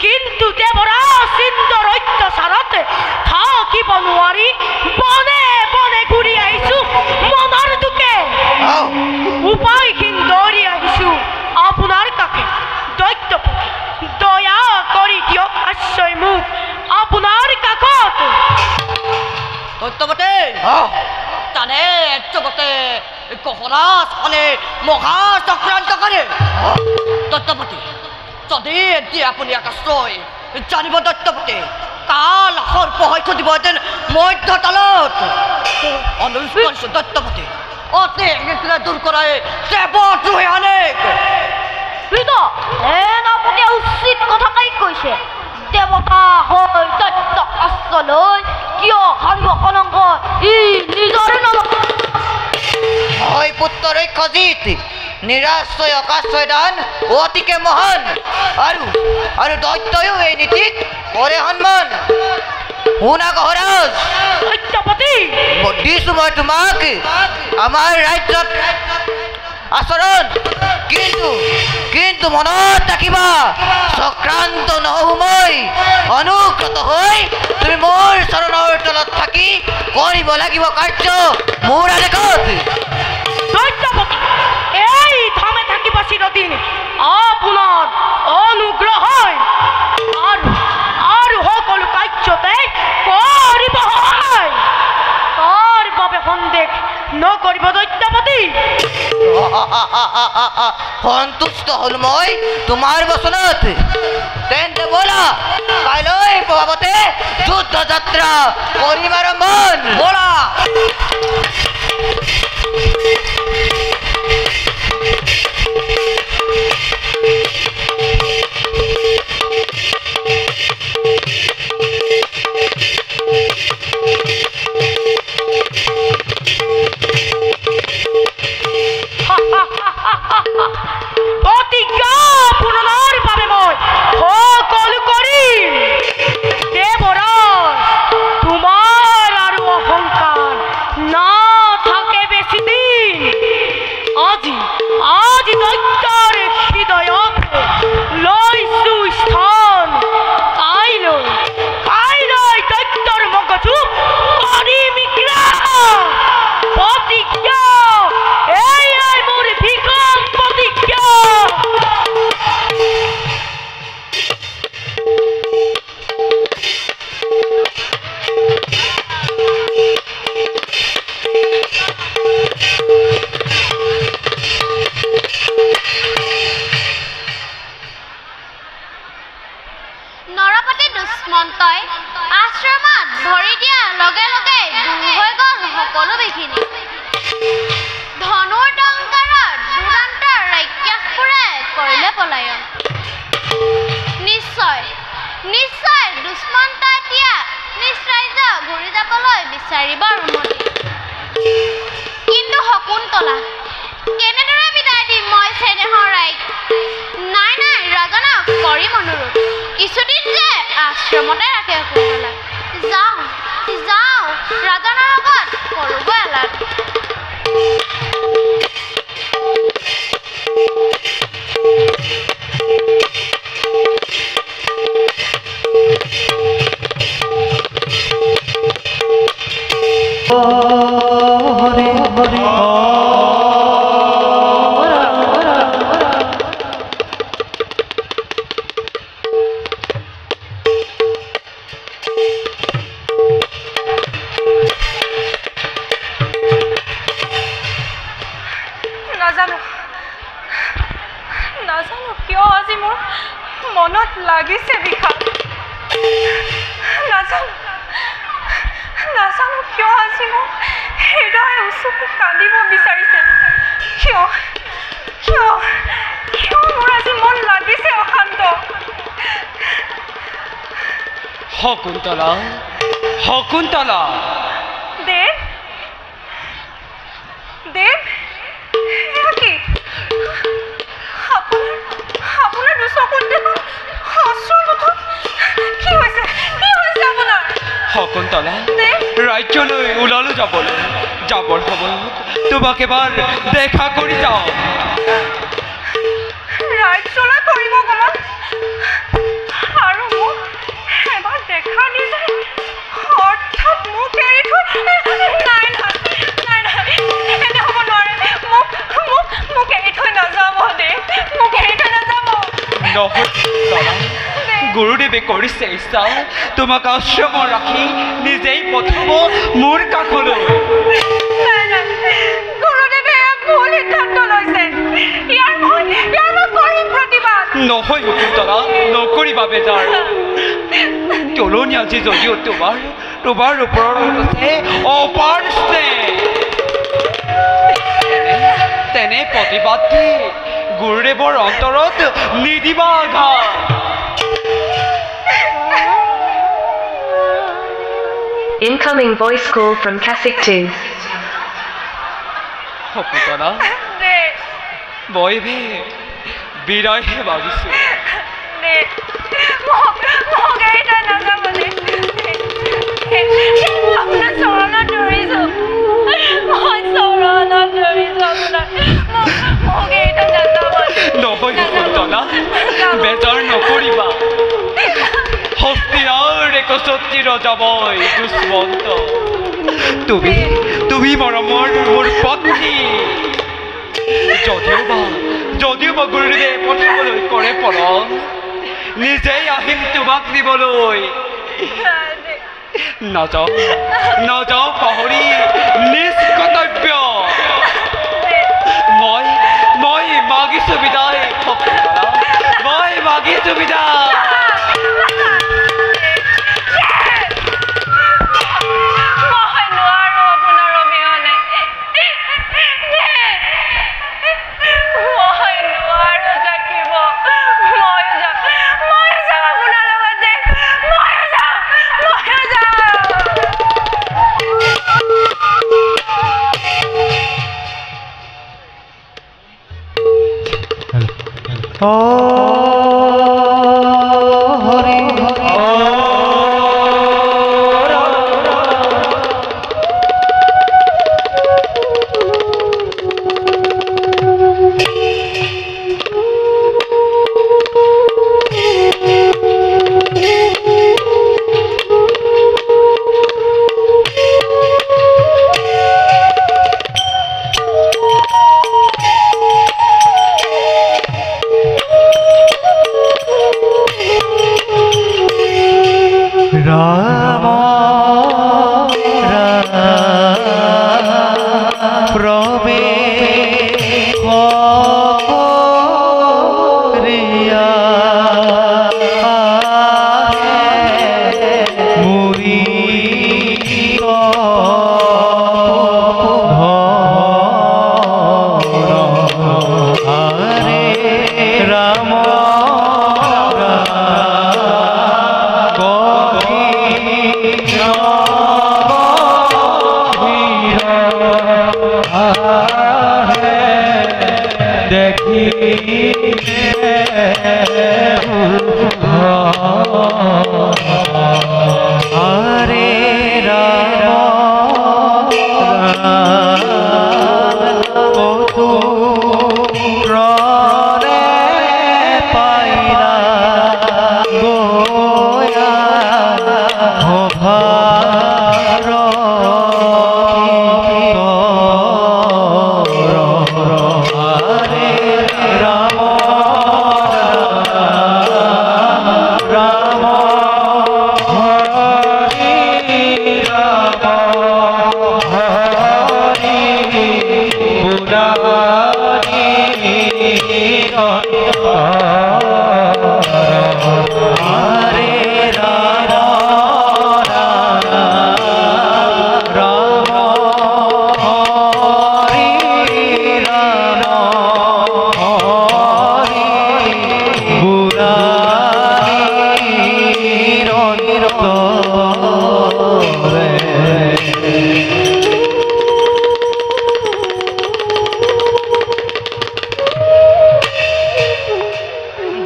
কিন্তু দেৱৰাজ ইন্দ্ৰৰ অত্যাচাৰতে থাকিব নোৱাৰি বনে বনে ঘূৰি আহিছো মনৰ দুখে উপায়হীন দৌৰি আহিছো আপোনাৰ কাষে দৈত্যপতি দয়া কৰি দিয়ক আশ্ৰয় মোক আপোনাৰ কাষত দৈত্যপতি জানে জগতে কহৰাজ হলে মহা চক্ৰান্ত কৰে দৈত্যপতি যদি দিয়ে আপুনি আকাশয় জানিব দৈত্যপতি কাল সৰ্প হৈ খুদিবহেঁতেন মধ্যতলত অনুৰোধ কৰিছো দৈত্যপতি অতি দূৰ কৰাই দেৱত ৰৈ আনেক সেনাপতিয়ে উচিত কথাকেই কৈছে দেৱতা হৈ দৈত্য অস্ত্ৰ লৈ কিয় হাৰিব কলংক ই নিজৰে নলয় হয় পুত্ৰ ৰক্ষজিৎ নিৰাশ্ৰয় অকাশ্ৰয় দান অতিকে মহান আৰু দৈত্যয়ো এই নীতিক কৰে সন্মান শুনা কহৰাজ দৈত্যপতি দিছো মই তোমাক আমাৰ ৰাজ্যত আচৰণ কিন্তু মনত ৰাখিবা চক্ৰান্ত নহওঁ মই অনুগ্ৰত হৈ তুমি মোৰ চৰণৰ তলত থাকি কৰিব লাগিব কাৰ্য মোৰ আদেশত দৈত্যপতি এই ধামে থাকিব চিৰদিন আপোনাৰ অনুগ্ৰহ হয় আৰু সকলো কাৰ্যতে কৰিব হয় তাৰ বাবে সন্দেহ নকৰিব দৈত্যপতি সন্তুষ্ট হল মই তোমাৰ বচনত তেন্তে বলা কাইলৈ প্ৰভাৱতে যুদ্ধ যাত্ৰা কৰিম আৰম্ভণ বলা প্ৰতিজ্ঞা পূৰণৰ বাবে মই সকলো কৰিম দেৱৰাজ তোমাৰ আৰু অহংকাৰ নাথাকে বেছি দিন আজি দৈত্যৰ হৃদয়ত লৈছো স্থান কাইলৈ দৈত্যৰ মগজু কৰিম প্ৰতিজ্ঞা এয়াই মোৰ ভীষণ প্ৰতিজ্ঞা নৰপতি দুষ্মন্তই আশ্ৰমত ভৰি দিয়াৰ লগে লগে দূৰ হৈ গ'ল সকলো বিঘিনি ধনুৰ টংকাৰত দুৰন্ত ৰাক্ষসবোৰে কৰিলে পলায়ন নিশ্চয় দুষ্মন্ত এতিয়া নিজ ৰাজ্য ঘূৰি যাবলৈ বিচাৰিব অনুমতি কিন্তু শকুন্তলা কেনেদৰে বিদায় দিম মই তই চেনেহৰাই নাই নাই ৰাজনক কৰিম অনুৰোধ কিছুদিন যে আশ্ৰমতে ৰাখে শকুন্তলাক যাওঁ যাওঁ ৰাজনৰ লগত কৰোগৈ এলাট হৰি হৰি নাজানো কিয় আজি মোৰ মনত লাগিছে বিষাদ নাজানো কিয় আজি মোৰ হৃদয় উচুকি কান্দিব বিচাৰিছে কিয় কিয় কিয় মোৰ আজি মন লাগিছে অশান্ত শকুন্তলা শকুন্তলা দেৱ দেৱ এয়া কি আপোনাৰ দুচকুত দেখোন অশ্ৰুৰ মুঠত কি হৈছে আপোনাৰ শকুন্তলা ৰাজ্যলৈ ওলালো যাবলৈ যাবৰ সময়ত তোমাক এবাৰ দেখা কৰি যাওঁ ৰাজ্যলৈ কৰিব গ'লত আৰু মোক এবাৰ দেখা নিযায় অৰ্থাৎ মোক এৰি থৈ নাই এনে হ'ব নোৱাৰে মোক এৰি থৈ নাযাব দেই মোক এৰি থৈ নাযাব নহয় গুৰুদেৱে কৰিছে ইচ্ছা তোমাক আশ্ৰম ৰাখি নিজেই পঠাব মোৰ কাষলৈ গুৰুদেৱে ভুল সিদ্ধান্ত লৈছে ইয়াৰ মই কৰিম প্ৰতিবাদ নহয় শকুন্তলা নকৰিবা বেজাৰ তলনি আজি যদিও তোমাৰ ওপৰত আছে অপাৰ তেনে প্ৰতিবাদ দি গুৰুদেৱৰ অন্তৰত নিদিবা আঘাত Incoming voice call from Classic 2. Shakuntala মই বিদায়হে ভাবিছোঁ আপোনাৰ চৰণত ধৰিছোঁ মই চৰণত ধৰিছোঁ মোক এৰি থৈ নাযাব নহয় শকুন্তলা বেজাৰ নকৰিবা হস্তিনাৰ একচত্ৰী ৰজাবই দুষ্মন্ত তুমি মৰমৰ মোৰ পত্নী যদিওবা গুৰুদেৱে পঠাবলৈ কৰে পলম নিজেই আহিম তোমাক নিবলৈ নাযাওঁ পাহৰি নিজ কৰ্তব্য মই মাগিছো বিদায় মই মাগিছো বিদায় হরি হরে রাম রে পাইলা গোয়া ভার হরে রাম রাম হরে রাম হরে মুরারি হরে রাম রাম হরে রাম হরে মুরারি রে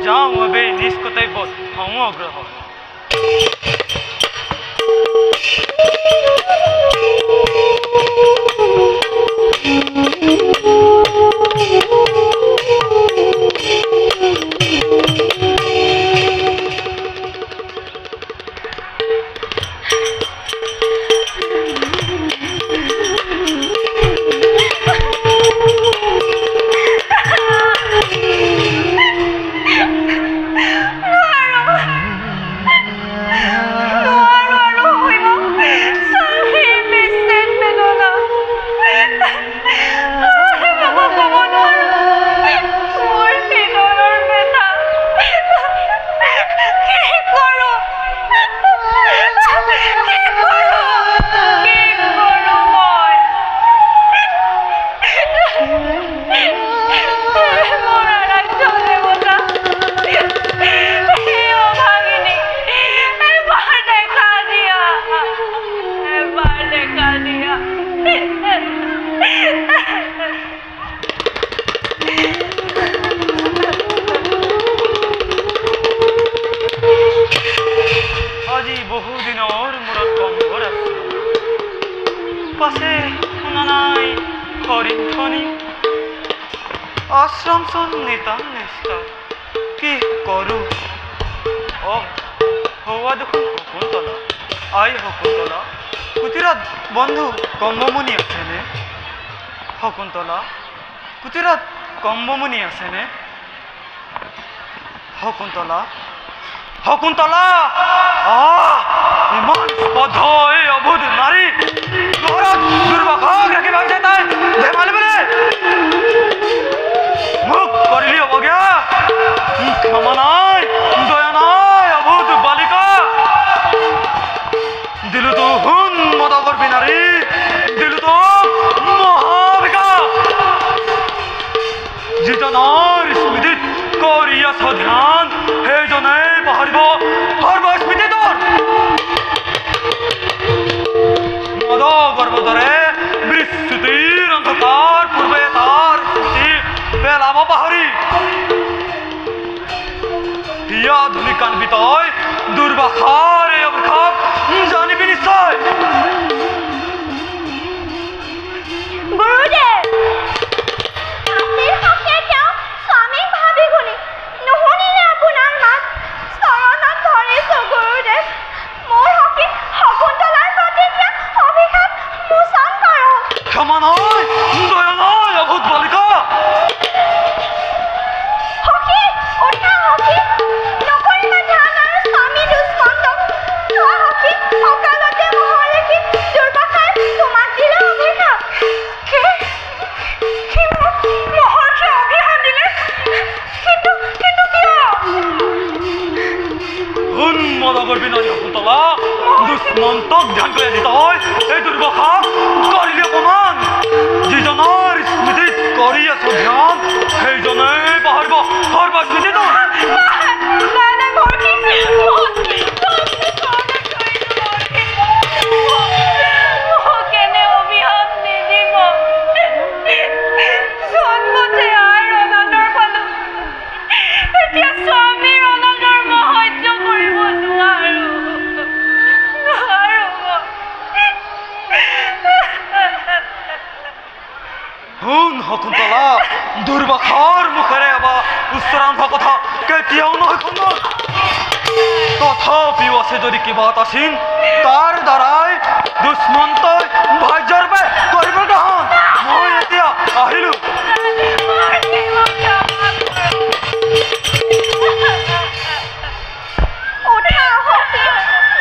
যাও হবে নিজ কর্তব্য সমগ্রহ আজি বহুদিনৰ মূৰত কমঘৰ আছে পাছে শুনা নাই হৰিণ ধ্বনি আশ্ৰমচোন নিতান নিষ্ঠাৰ কি কৰোঁ হোৱা দেখোন শকুন্তলা আই শকুন্তলা কুটিৰত বন্ধু কম্বমণি আছেনে শকুন্তলা কুটিৰত কম্বমণি আছেনে শকুন্তলা শকুন্তলা ইমান স্পধ এই অবুধ নাৰী ঘৰত দুৰ্বাসক ৰাখি ভাবিছে তাই ধেমালি বোলে মোক কৰিলি অৱজ্ঞা ক্ষমা নাই দয়া নাই অবুধ বালিকা দিলো তো হুন মদ করবি নারী দিলো তো মহাবিকা যিজনৰ স্মৃতিত কৰি আছ ধ্যান সেইজনে পাহৰিব সৰ্বস্মৃতি তোৰ মদ গৰ্ভদৰে বিস্মৃতিৰ অন্ধকাৰ পূৰ্বে তাৰ স্মৃতি পেলাব পাহৰি আধুনিক কানবি তই দুৰ্বাসাৰ এই অভিশাপ জানিবি নিশ্চয় গুৰুদেৱ স্বামীক ভাবি শুনি নুশুনিলে আপোনাৰ মাত চৰণত ধৰিছো গুৰুদেৱ মোৰ সখী শকুন্তলাৰ প্ৰতি দিয়া অভিশাপ মোচন কৰক ক্ষমা নাই দয়া নাই অভূত বালিকা সখী উঠা সখী নকৰিবা ধ্যান আৰু স্বামী দুষ্মন্তক চোৱা সখী অকালতে মহলেখি দুৰ্বাসাই তোমাক দিলে অভিশাপ মহৰ্ষে অভিশাপ দিলে কিন্তু কিয় উন্মদ কৰবি না শকুন্তলা দুষ্মন্তক ধ্যান কৰে দিতে হয় এই দুৰ্বাসাক কৰিলি অপমান যিজনৰ স্মৃতিত কৰি আছ ধ্যান সেইজনে পাহৰিব সৰ্বস্মৃতি তোৰ স্বামীৰ তথাপিও আছে যদি কিবা এটা চিন তাৰ দ্বাৰাই দুশ্মন্তই ভাজ্যৰ বাবে কৰিব নহয় মই এতিয়া আহিলোঁ উঠা সখী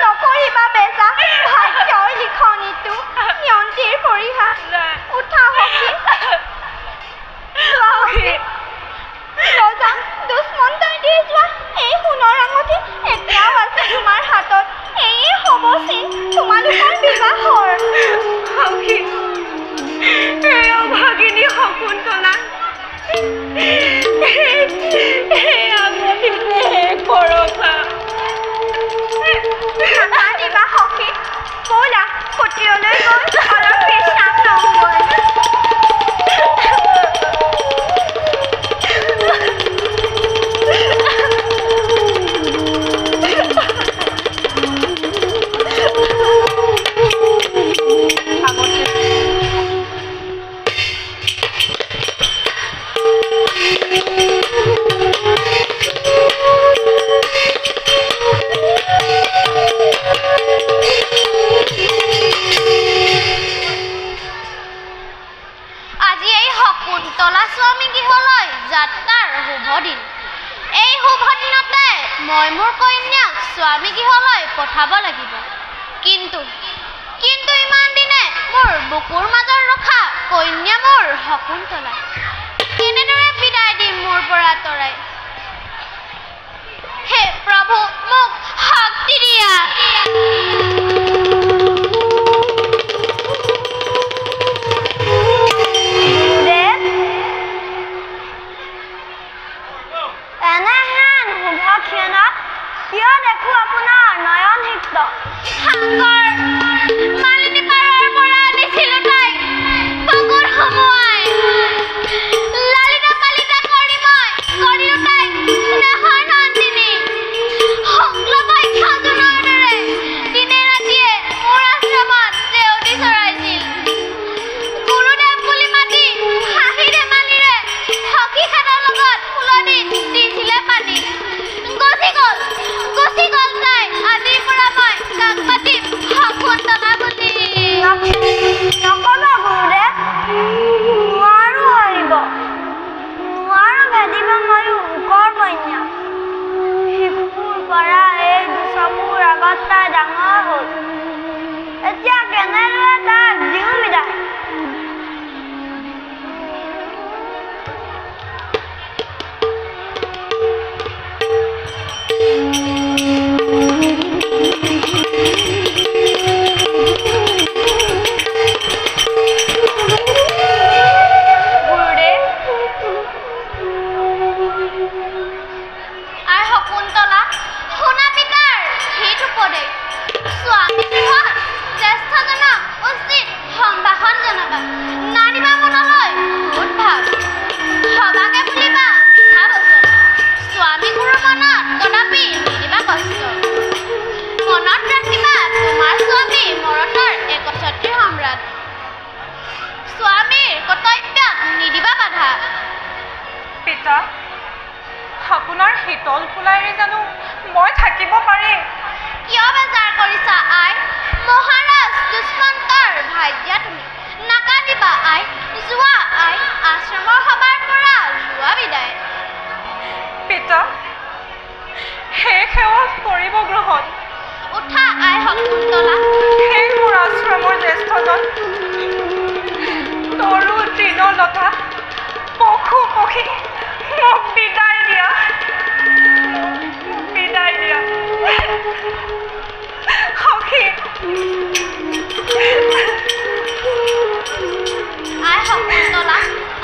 নকৰিবা বেজা ভাগ্যৰ লিখনিটো নিয়ন্তীৰ পৰিহা উঠা সখী ৰজা দুশ্মন্তই দি যোৱা এই সোণৰ আঙুঠি এতিয়াও আছে তোমাৰ হাতত এয়ে হ'ব চিন তোমালোকৰ বিবাহৰ সখী এই অভাগিনী শকুন্তলা নামানিবা সখী ব'লা কুটীৰলৈ গৈ অলপ বিশ্ৰাম লওঁগৈ মই মোৰ কন্যাক স্বামী গৃহলৈ পঠাব লাগিব কিন্তু কিন্তু ইমান দিনে মোৰ বুকুৰ মাজত ৰখা কন্যা মোৰ শকুন্তলা কেনেদৰে বিদায় দিম মোৰ পৰা আঁতৰাই হে প্ৰভু মোক শক্তি দিয়া কিয় দেখো আপোনাৰ নয়ন হিক্ত সাগৰ মালিনী পাৰৰ পৰা আনিছিলো তাইক বগৰ সময় লালিতা পালিতা কৰি মই কৰিলো তাইক স্নেহৰ নন্দিনী সংকল্পই খাজুনৰ দৰে দিনে ৰাতিয়ে মোৰ আশ্ৰমত জেউতি চৰাইছিল গুৰুদেৱ বুলি মাতি হাঁহি ধেমালিৰে সখীহঁতৰ লগত ফুলনিত দিছিলে পানী গুচি গ'ল তাই আজিৰ পৰা মই কাক পাতিম শকুন্তলা বুলি নক'বা গুৰুদেৱ নোৱাৰো হৰিব নোৱাৰো ভেদিব ময়ো ওকৰ কন্যা শিশুৰ পৰা এই দুচকুৰ আগত তাই ডাঙৰ হ'ল এতিয়া কেনেদৰে তাক দিওঁ বিদায় আপোনাৰ শীতল ফুলাইৰে জানো মই থাকিব পাৰিম কিয় বেজাৰ কৰিছা আই মহাৰাজ দুষ্মন্তৰ ভাগ্যা তুমি নাকান্দিবা আই যোৱা আই আশ্ৰমৰ সভাৰ পৰা লোৱা বিদায় পিতা শেষ সেৱা কৰিব গ্ৰহণ উঠা আই শকুন্তলা সেই মোৰ আশ্ৰমৰ জ্যেষ্ঠজন তৰু তৃণলতা পশু পক্ষী মোক বিদায় দিয়া সখী আই শকুন্তলা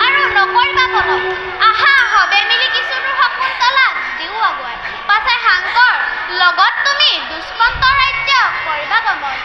আৰু নকৰিবা পলম আহা হবে মিলি কিছুদূৰ শকুন্তলা দিও আগুৱাই পাছে সাংকৰ লগত তুমি দুষ্মন্ত ৰাজ্য কৰিবা গমন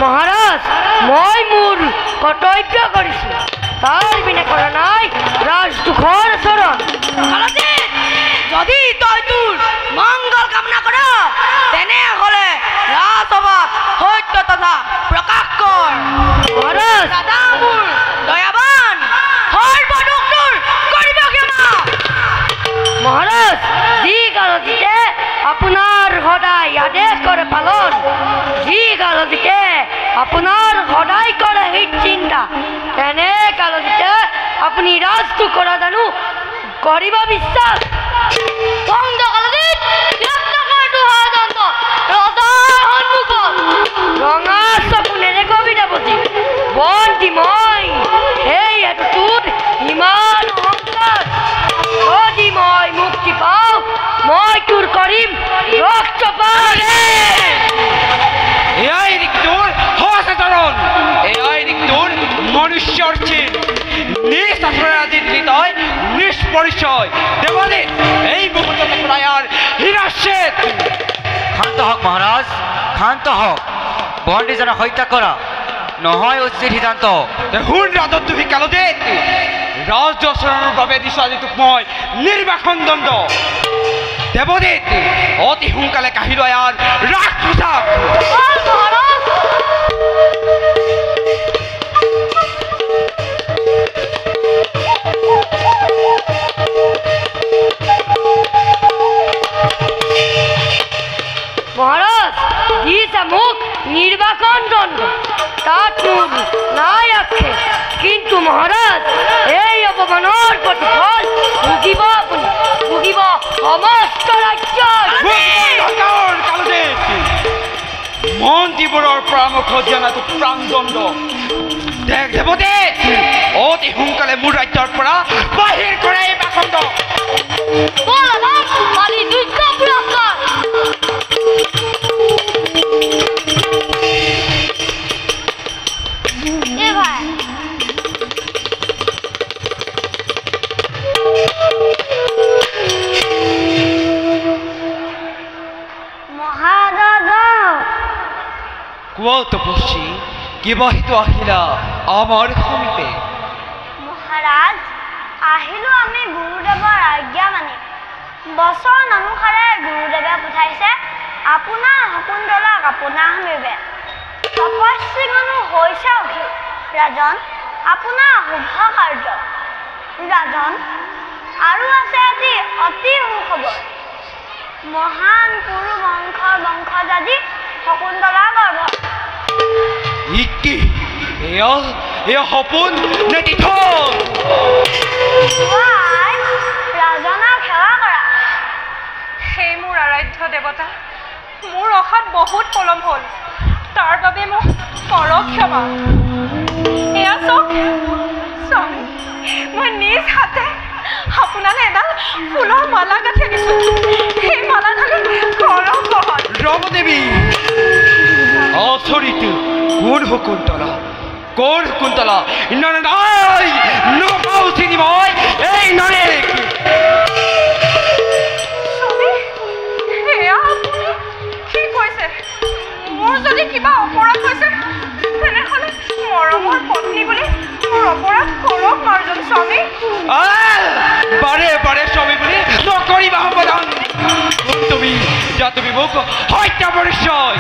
মহাৰাজ মই মোৰ কৰ্তব্য কৰিছো তাৰ বিনে কৰা নাই ৰাজদুখৰ চৰণ যদি তই তোৰ মংগল কামনা কৰ তেনেহলে ৰাজসভাত সত্য তথা প্ৰকাশ কৰ মহাৰাজ দাদা মোৰ দয়াবান সৰ্বদুখ দূৰ কৰিব ক্ষমা মহাৰাজ যি কালজিতে আপোনাৰ সদায় আদেশ কৰে পালন যি কালজিতে আপোনাৰ সদায় কৰে সেই চিন্তা তেনে কালজিতে আপুনি ৰাজটো কৰা জানো কৰিব বিশ্বাস ৰঙা চকুনেৰে কবিতা বুজি বন্তি মই সেই তোৰ ইমান অহংকাৰ যদি মই মুক্তি পাওঁ মই তোৰ কৰিম ৰক্তপাত এয়াই তোৰ সচেতন এয়াই তোৰ মনুষ্যৰ চিন নিজ আচৰণাদিত তই নিষ্পৰিচয় দেৱালী এই মুহূৰ্ততে প্ৰায়াৰ হিৰাশ্বেত শান্ত হওক মহাৰাজ শান্ত হওক বন্দীজনক হত্যা কৰা নহয় উচিত সিদ্ধান্ত শুন ৰাজত্ব শিকালোতে ৰাজ আচৰণৰ বাবে দিছো আজি তোক মই নিৰ্বাসন দণ্ড দেৱদীত অতি সোনকালে কাঢ়ি লৈ আন ৰাজ পোছাক মহাৰাজ দিছে মোক নিৰ্বাচন দণ্ড তাত মোৰ নাই আক্ষেপ কিন্তু মহাৰাজ এই অপমানৰ প্ৰতিফল ভুগিব আপুনি ভুগিব সমস্ত ৰাজ্য মন্ত্ৰীবোৰৰ পৰামৰ্শ জনাটো প্ৰাণদণ্ড দেখ দেৱদীত অতি সোনকালে মোৰ ৰাজ্যৰ পৰা বাহিৰ কৰে এই বাসন্দ তপস্বী কিবাহিতো আহিলা আমাৰ সমীপে মহাৰাজ আহিলো আমি গুৰুদেৱৰ আজ্ঞা মানি বচন অনুসাৰে গুৰুদেৱে পঠাইছে আপোনাৰ শকুন্তলাক আপোনাৰ সমীপে তপস্বী মানুহ হৈছে অখিল ৰাজন আপোনাৰ শুভ কাৰ্য ৰাজন আৰু আছে এটি অতি সুখবৰ মহান পুৰু বংশৰ বংশজাদি শকুন্তলা গৰ্ভ ইকি এয়া সপোন নে তীৰ্থ ৰাজনক সেৱা কৰা সেই মোৰ আৰাধ্য দেৱতা মোৰ অহাত বহুত পলম হ'ল তাৰ বাবে মোক কৰক ক্ষমা এয়া চাওক স্বামী মই নিজ হাতে আপোনালৈ এডাল ফুলৰ মালা গাঁঠি দিছোঁ সেই মালাডালে কৰক বহল ৰমদেৱী অচৰিত কোন শকুন্তলা কোন শকুন্তলা নাই নাই নপাওঁ চিনি মই এই নাৰীক কি কৈছে মোৰ যদি কিবা অপৰাধ হৈছে তেনেহ'লে মৰমৰ পত্নী বুলি মোৰ অপৰাধ কৰক মাৰ্জন স্বামী বাৰে বাৰে স্বামী বুলি নকৰিবা সমাধান তুমি যা তুমি মোক হত্যা পৰিচয়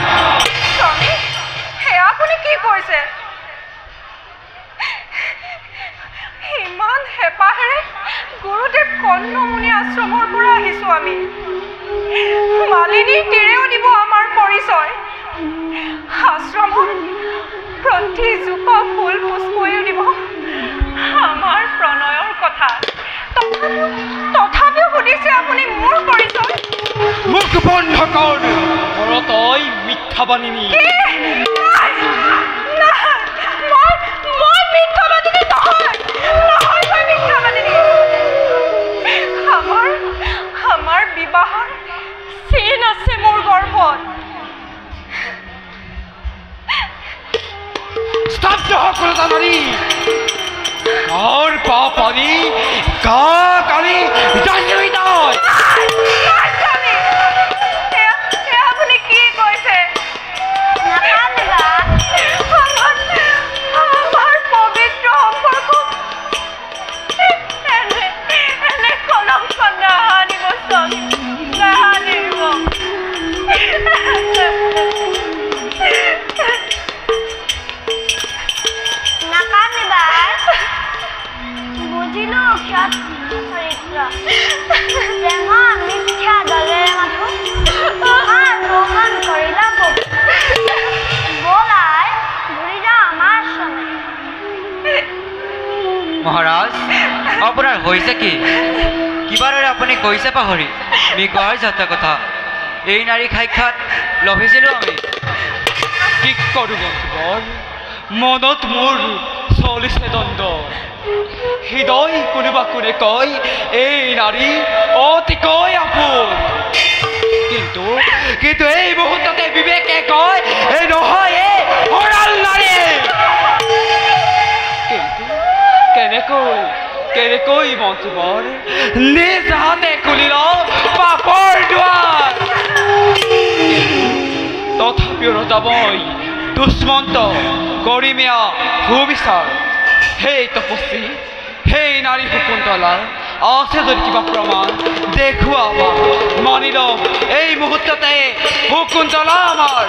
স্বামী সেয়া আপুনি কি কৈছে ইমান হেঁপাহেৰে গুৰুদেৱ কৰ্ণমুনি আশ্ৰমৰ পৰা আহিছোঁ আমি মালিনীৰ তীৰেও দিব আমাৰ পৰিচয় আশ্ৰমৰ প্ৰতি জোপা ফুল পুষ্পয়ো দিব আমাৰ প্ৰণয়ৰ কথা তথাপিও সুধিছে আপুনি মোৰ পৰিচয় মুখ বন্ধ কৰ তই মিথ্যা বানিনী আমাৰ বিবাহৰ চিন আছে মোৰ গৰ্ভত স্তব্ধ সকলো জানি কাৰ পা পানী গা কালি জানি তই আপুনি কি কৈছে আমাৰ পবিত্ৰ সম্পৰ্ক এনে কলংক নাহানিব স্বামী নাহানিব নাকান্দিবা বুজিলো সৎ চৰিত্ৰ প্ৰেমৰ মিথ্যা দলেৰে মাথো তোমাৰ মোহন কৰিলা বলাই ঘূৰি যাওঁ আমাৰ আশ্ৰমে মহাৰাজ আপোনাৰ হৈছে কি কিবাৰে আপুনি কৈছে পাহৰি মৃগৰ যাত্ৰা কথা এই নাৰী সাক্ষাৎ লভিছিলোঁ আমি কি কৰোঁ বন্ধুবৰ মনত মোৰ চলিছে দ্বন্দ্ব হৃদয় কোনোবা কোনে কয় এই নাৰী অতিকৈ আপোন কিন্তু কিন্তু এই মুহূৰ্ততে বিবেকে কয় এই নহয় এই হৰাল নাৰী কিন্তু কেনেকৈ বন্ধুবৰ নিজ হাতে খুলিল পাপৰ দুৱাৰ তথাপিও ৰজাবই দুষ্মন্ত কৰিমীয়া সুবিচাৰ সেই তপস্বী সেই নাৰী শকুন্তলা আছে যদি কিবা প্ৰমাণ দেখুৱাবা মানি লম এই মুহূৰ্ততে শকুন্তলা আমাৰ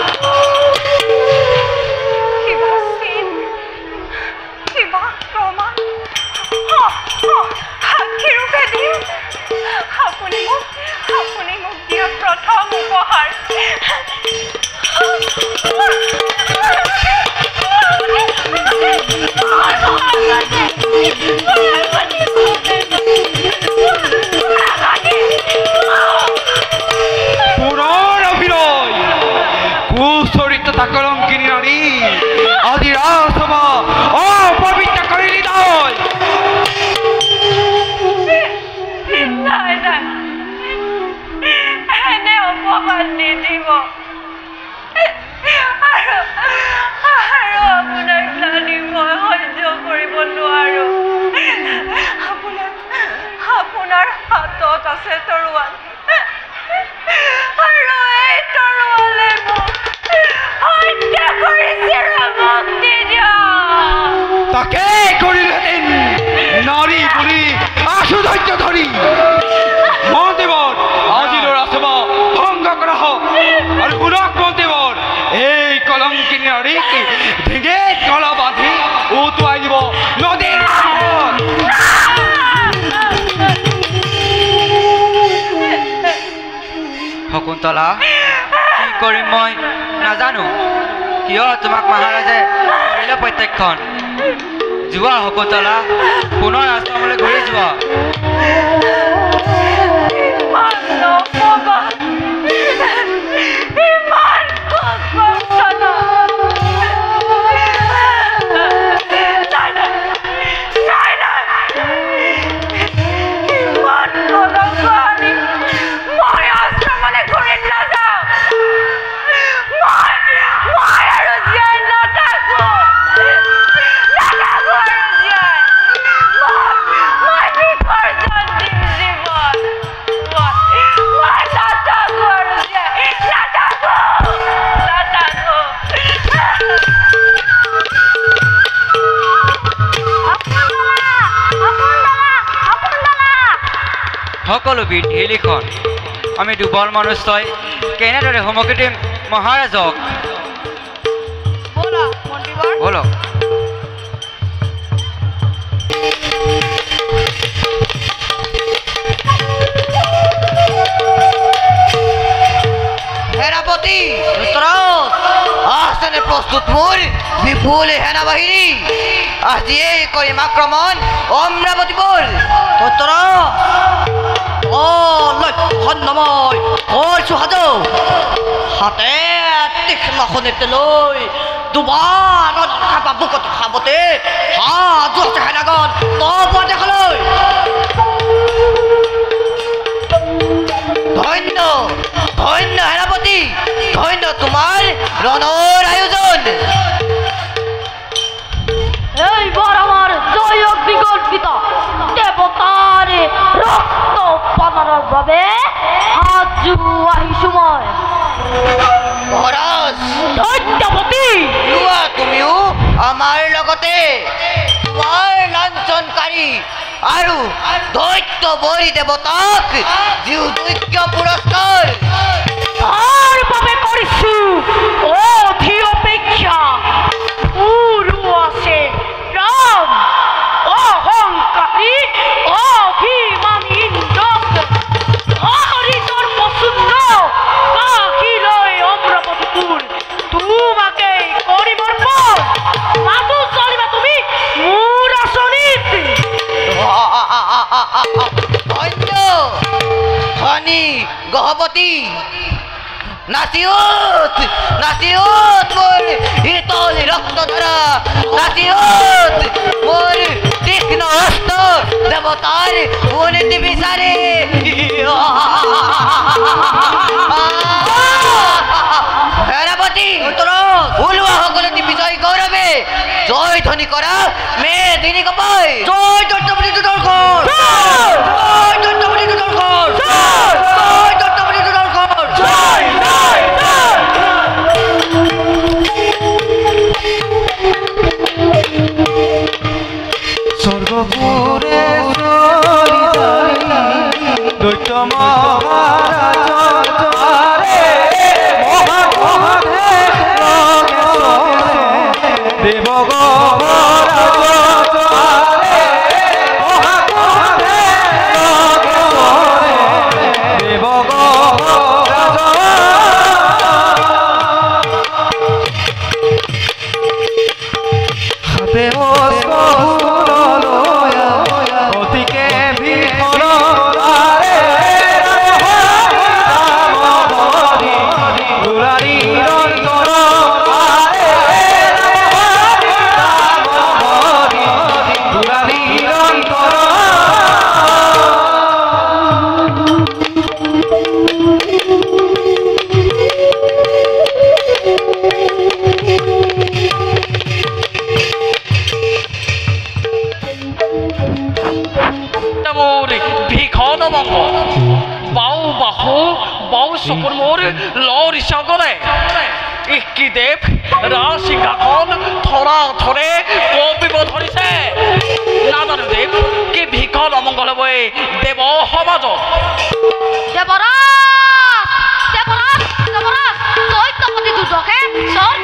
কিবা প্ৰমাণ সাক্ষীৰূপে দিম আপুনি মোক দিয়া প্ৰথম উপহাৰ পুনৰ অভিনয় কুচৰিত্ৰতা কলংকিনী নাৰী আজি ৰাজসভা অপবিত্ৰ কৰিলি তই নাই এনে অপমান নিদিব আৰু আপোনাৰ গ্লানি মই সহ্য কৰিব নোৱাৰো আপোনাৰ হাতত আছে তৰোৱাল আৰু এই তৰোৱালে মোক হত্যা কৰিছিল মুক্তি দিয়া তাকে কৰিলেহেঁতেন নাৰী বুলি আশু ধৈৰ্য ধৰি মন্ত্ৰীবৰ আজি ল'ৰা-ছোৱালী ভংগ কৰা হওক আৰু শুনক মন্ত্ৰীবৰ এই কলংকিনী নাৰীক ডিঙিত গলা বান্ধি উটুৱাই দিব নদীৰ কাষত শকুন্তলা কি কৰিম মই নাজানো কিয় তোমাক মহাৰাজে কৰিলে প্ৰত্যেকখন যোৱা শকুন্তলা পুনৰ আশ্ৰমলৈ ঘূৰি যোৱা ইমান নকবা সকলো বিধি লিখন আমি দুৰ্বল মনুষ্যই কেনেদৰে সমকি দিম মহাৰাজক ব'লা মন্ত্ৰীবৰ বলক সেনাপতি আছেনে প্ৰস্তুত মোৰ বিপুল সেনাবাহিনী আজিয়ে কৰিম আক্ৰমণ অমৰাৱতীপুৰ লক্ষ্যণময় কৈছো সাজু হাতে তীক্ষ্ণ খনিতে লৈ দুবাৰ খাবা বুকত খাবতে সাজু আছে সেনাগণ তপা দেখালৈ ধন্য ধন্য সেনাপতি ধন্য তোমাৰ ৰণৰ আয়োজন এইবাৰ আমাৰ জয় অগ্নিকল্পিত দেবতাৰে ৰক্ত পাতানোৰ ভাবে হাত জুবু আহিছো মই মহাৰাজ ধন্যপতি লোৱা তুমিও আমাৰ লগতে তোমাৰ লাঞ্ছনকাৰী আৰু দৈত্য বলি দেৱতাক জীউদৈত্য পুৰস্কাৰ তার ভাবে করিছু অধি অপেক্ষা পুরু আছে রাম অহংকারী অভিমানী ইন্দ্রক অহরিতর পছন্দ কাহিলয় অমরাবতীপুর তোমাকে করিবার পর মাতু চলিবা তুমি মূর আসনিত ধন্য ধনী গহপতি নাচিয়ত নাচিয়ত মোর শীতল রক্তধারা নাচিয়ত মোর তীক্ষ্ণ হস্ত দেবতার উন্নতি বিচারে সেনাপতি ওলোৱা সকলতি বিজয় গৌৰৱে জয় ধ্বনি কৰা মেদিনী কপাই জয় দত্তপতি দৰ্শন জয় দত্তপতি দৰ্শন জয় দত্তপতি দৰ্শন জয় জয় স্বৰ্গপুৰে দৈত্য মহাৰাজে চকুৰ মোৰ লৰ ইচ্ছাকৰে কি দেৱ ৰাজসিংহাসন থৰা থৰে কঁপিব ধৰিছে নাজানো দেৱ কি ভীষণ অমংগল হ'ব এই দেৱ সমাজত দেৱৰাজ দেৱৰাজ দেৱৰাজ দৈত্যপতি দুজকে স্বৰ্গ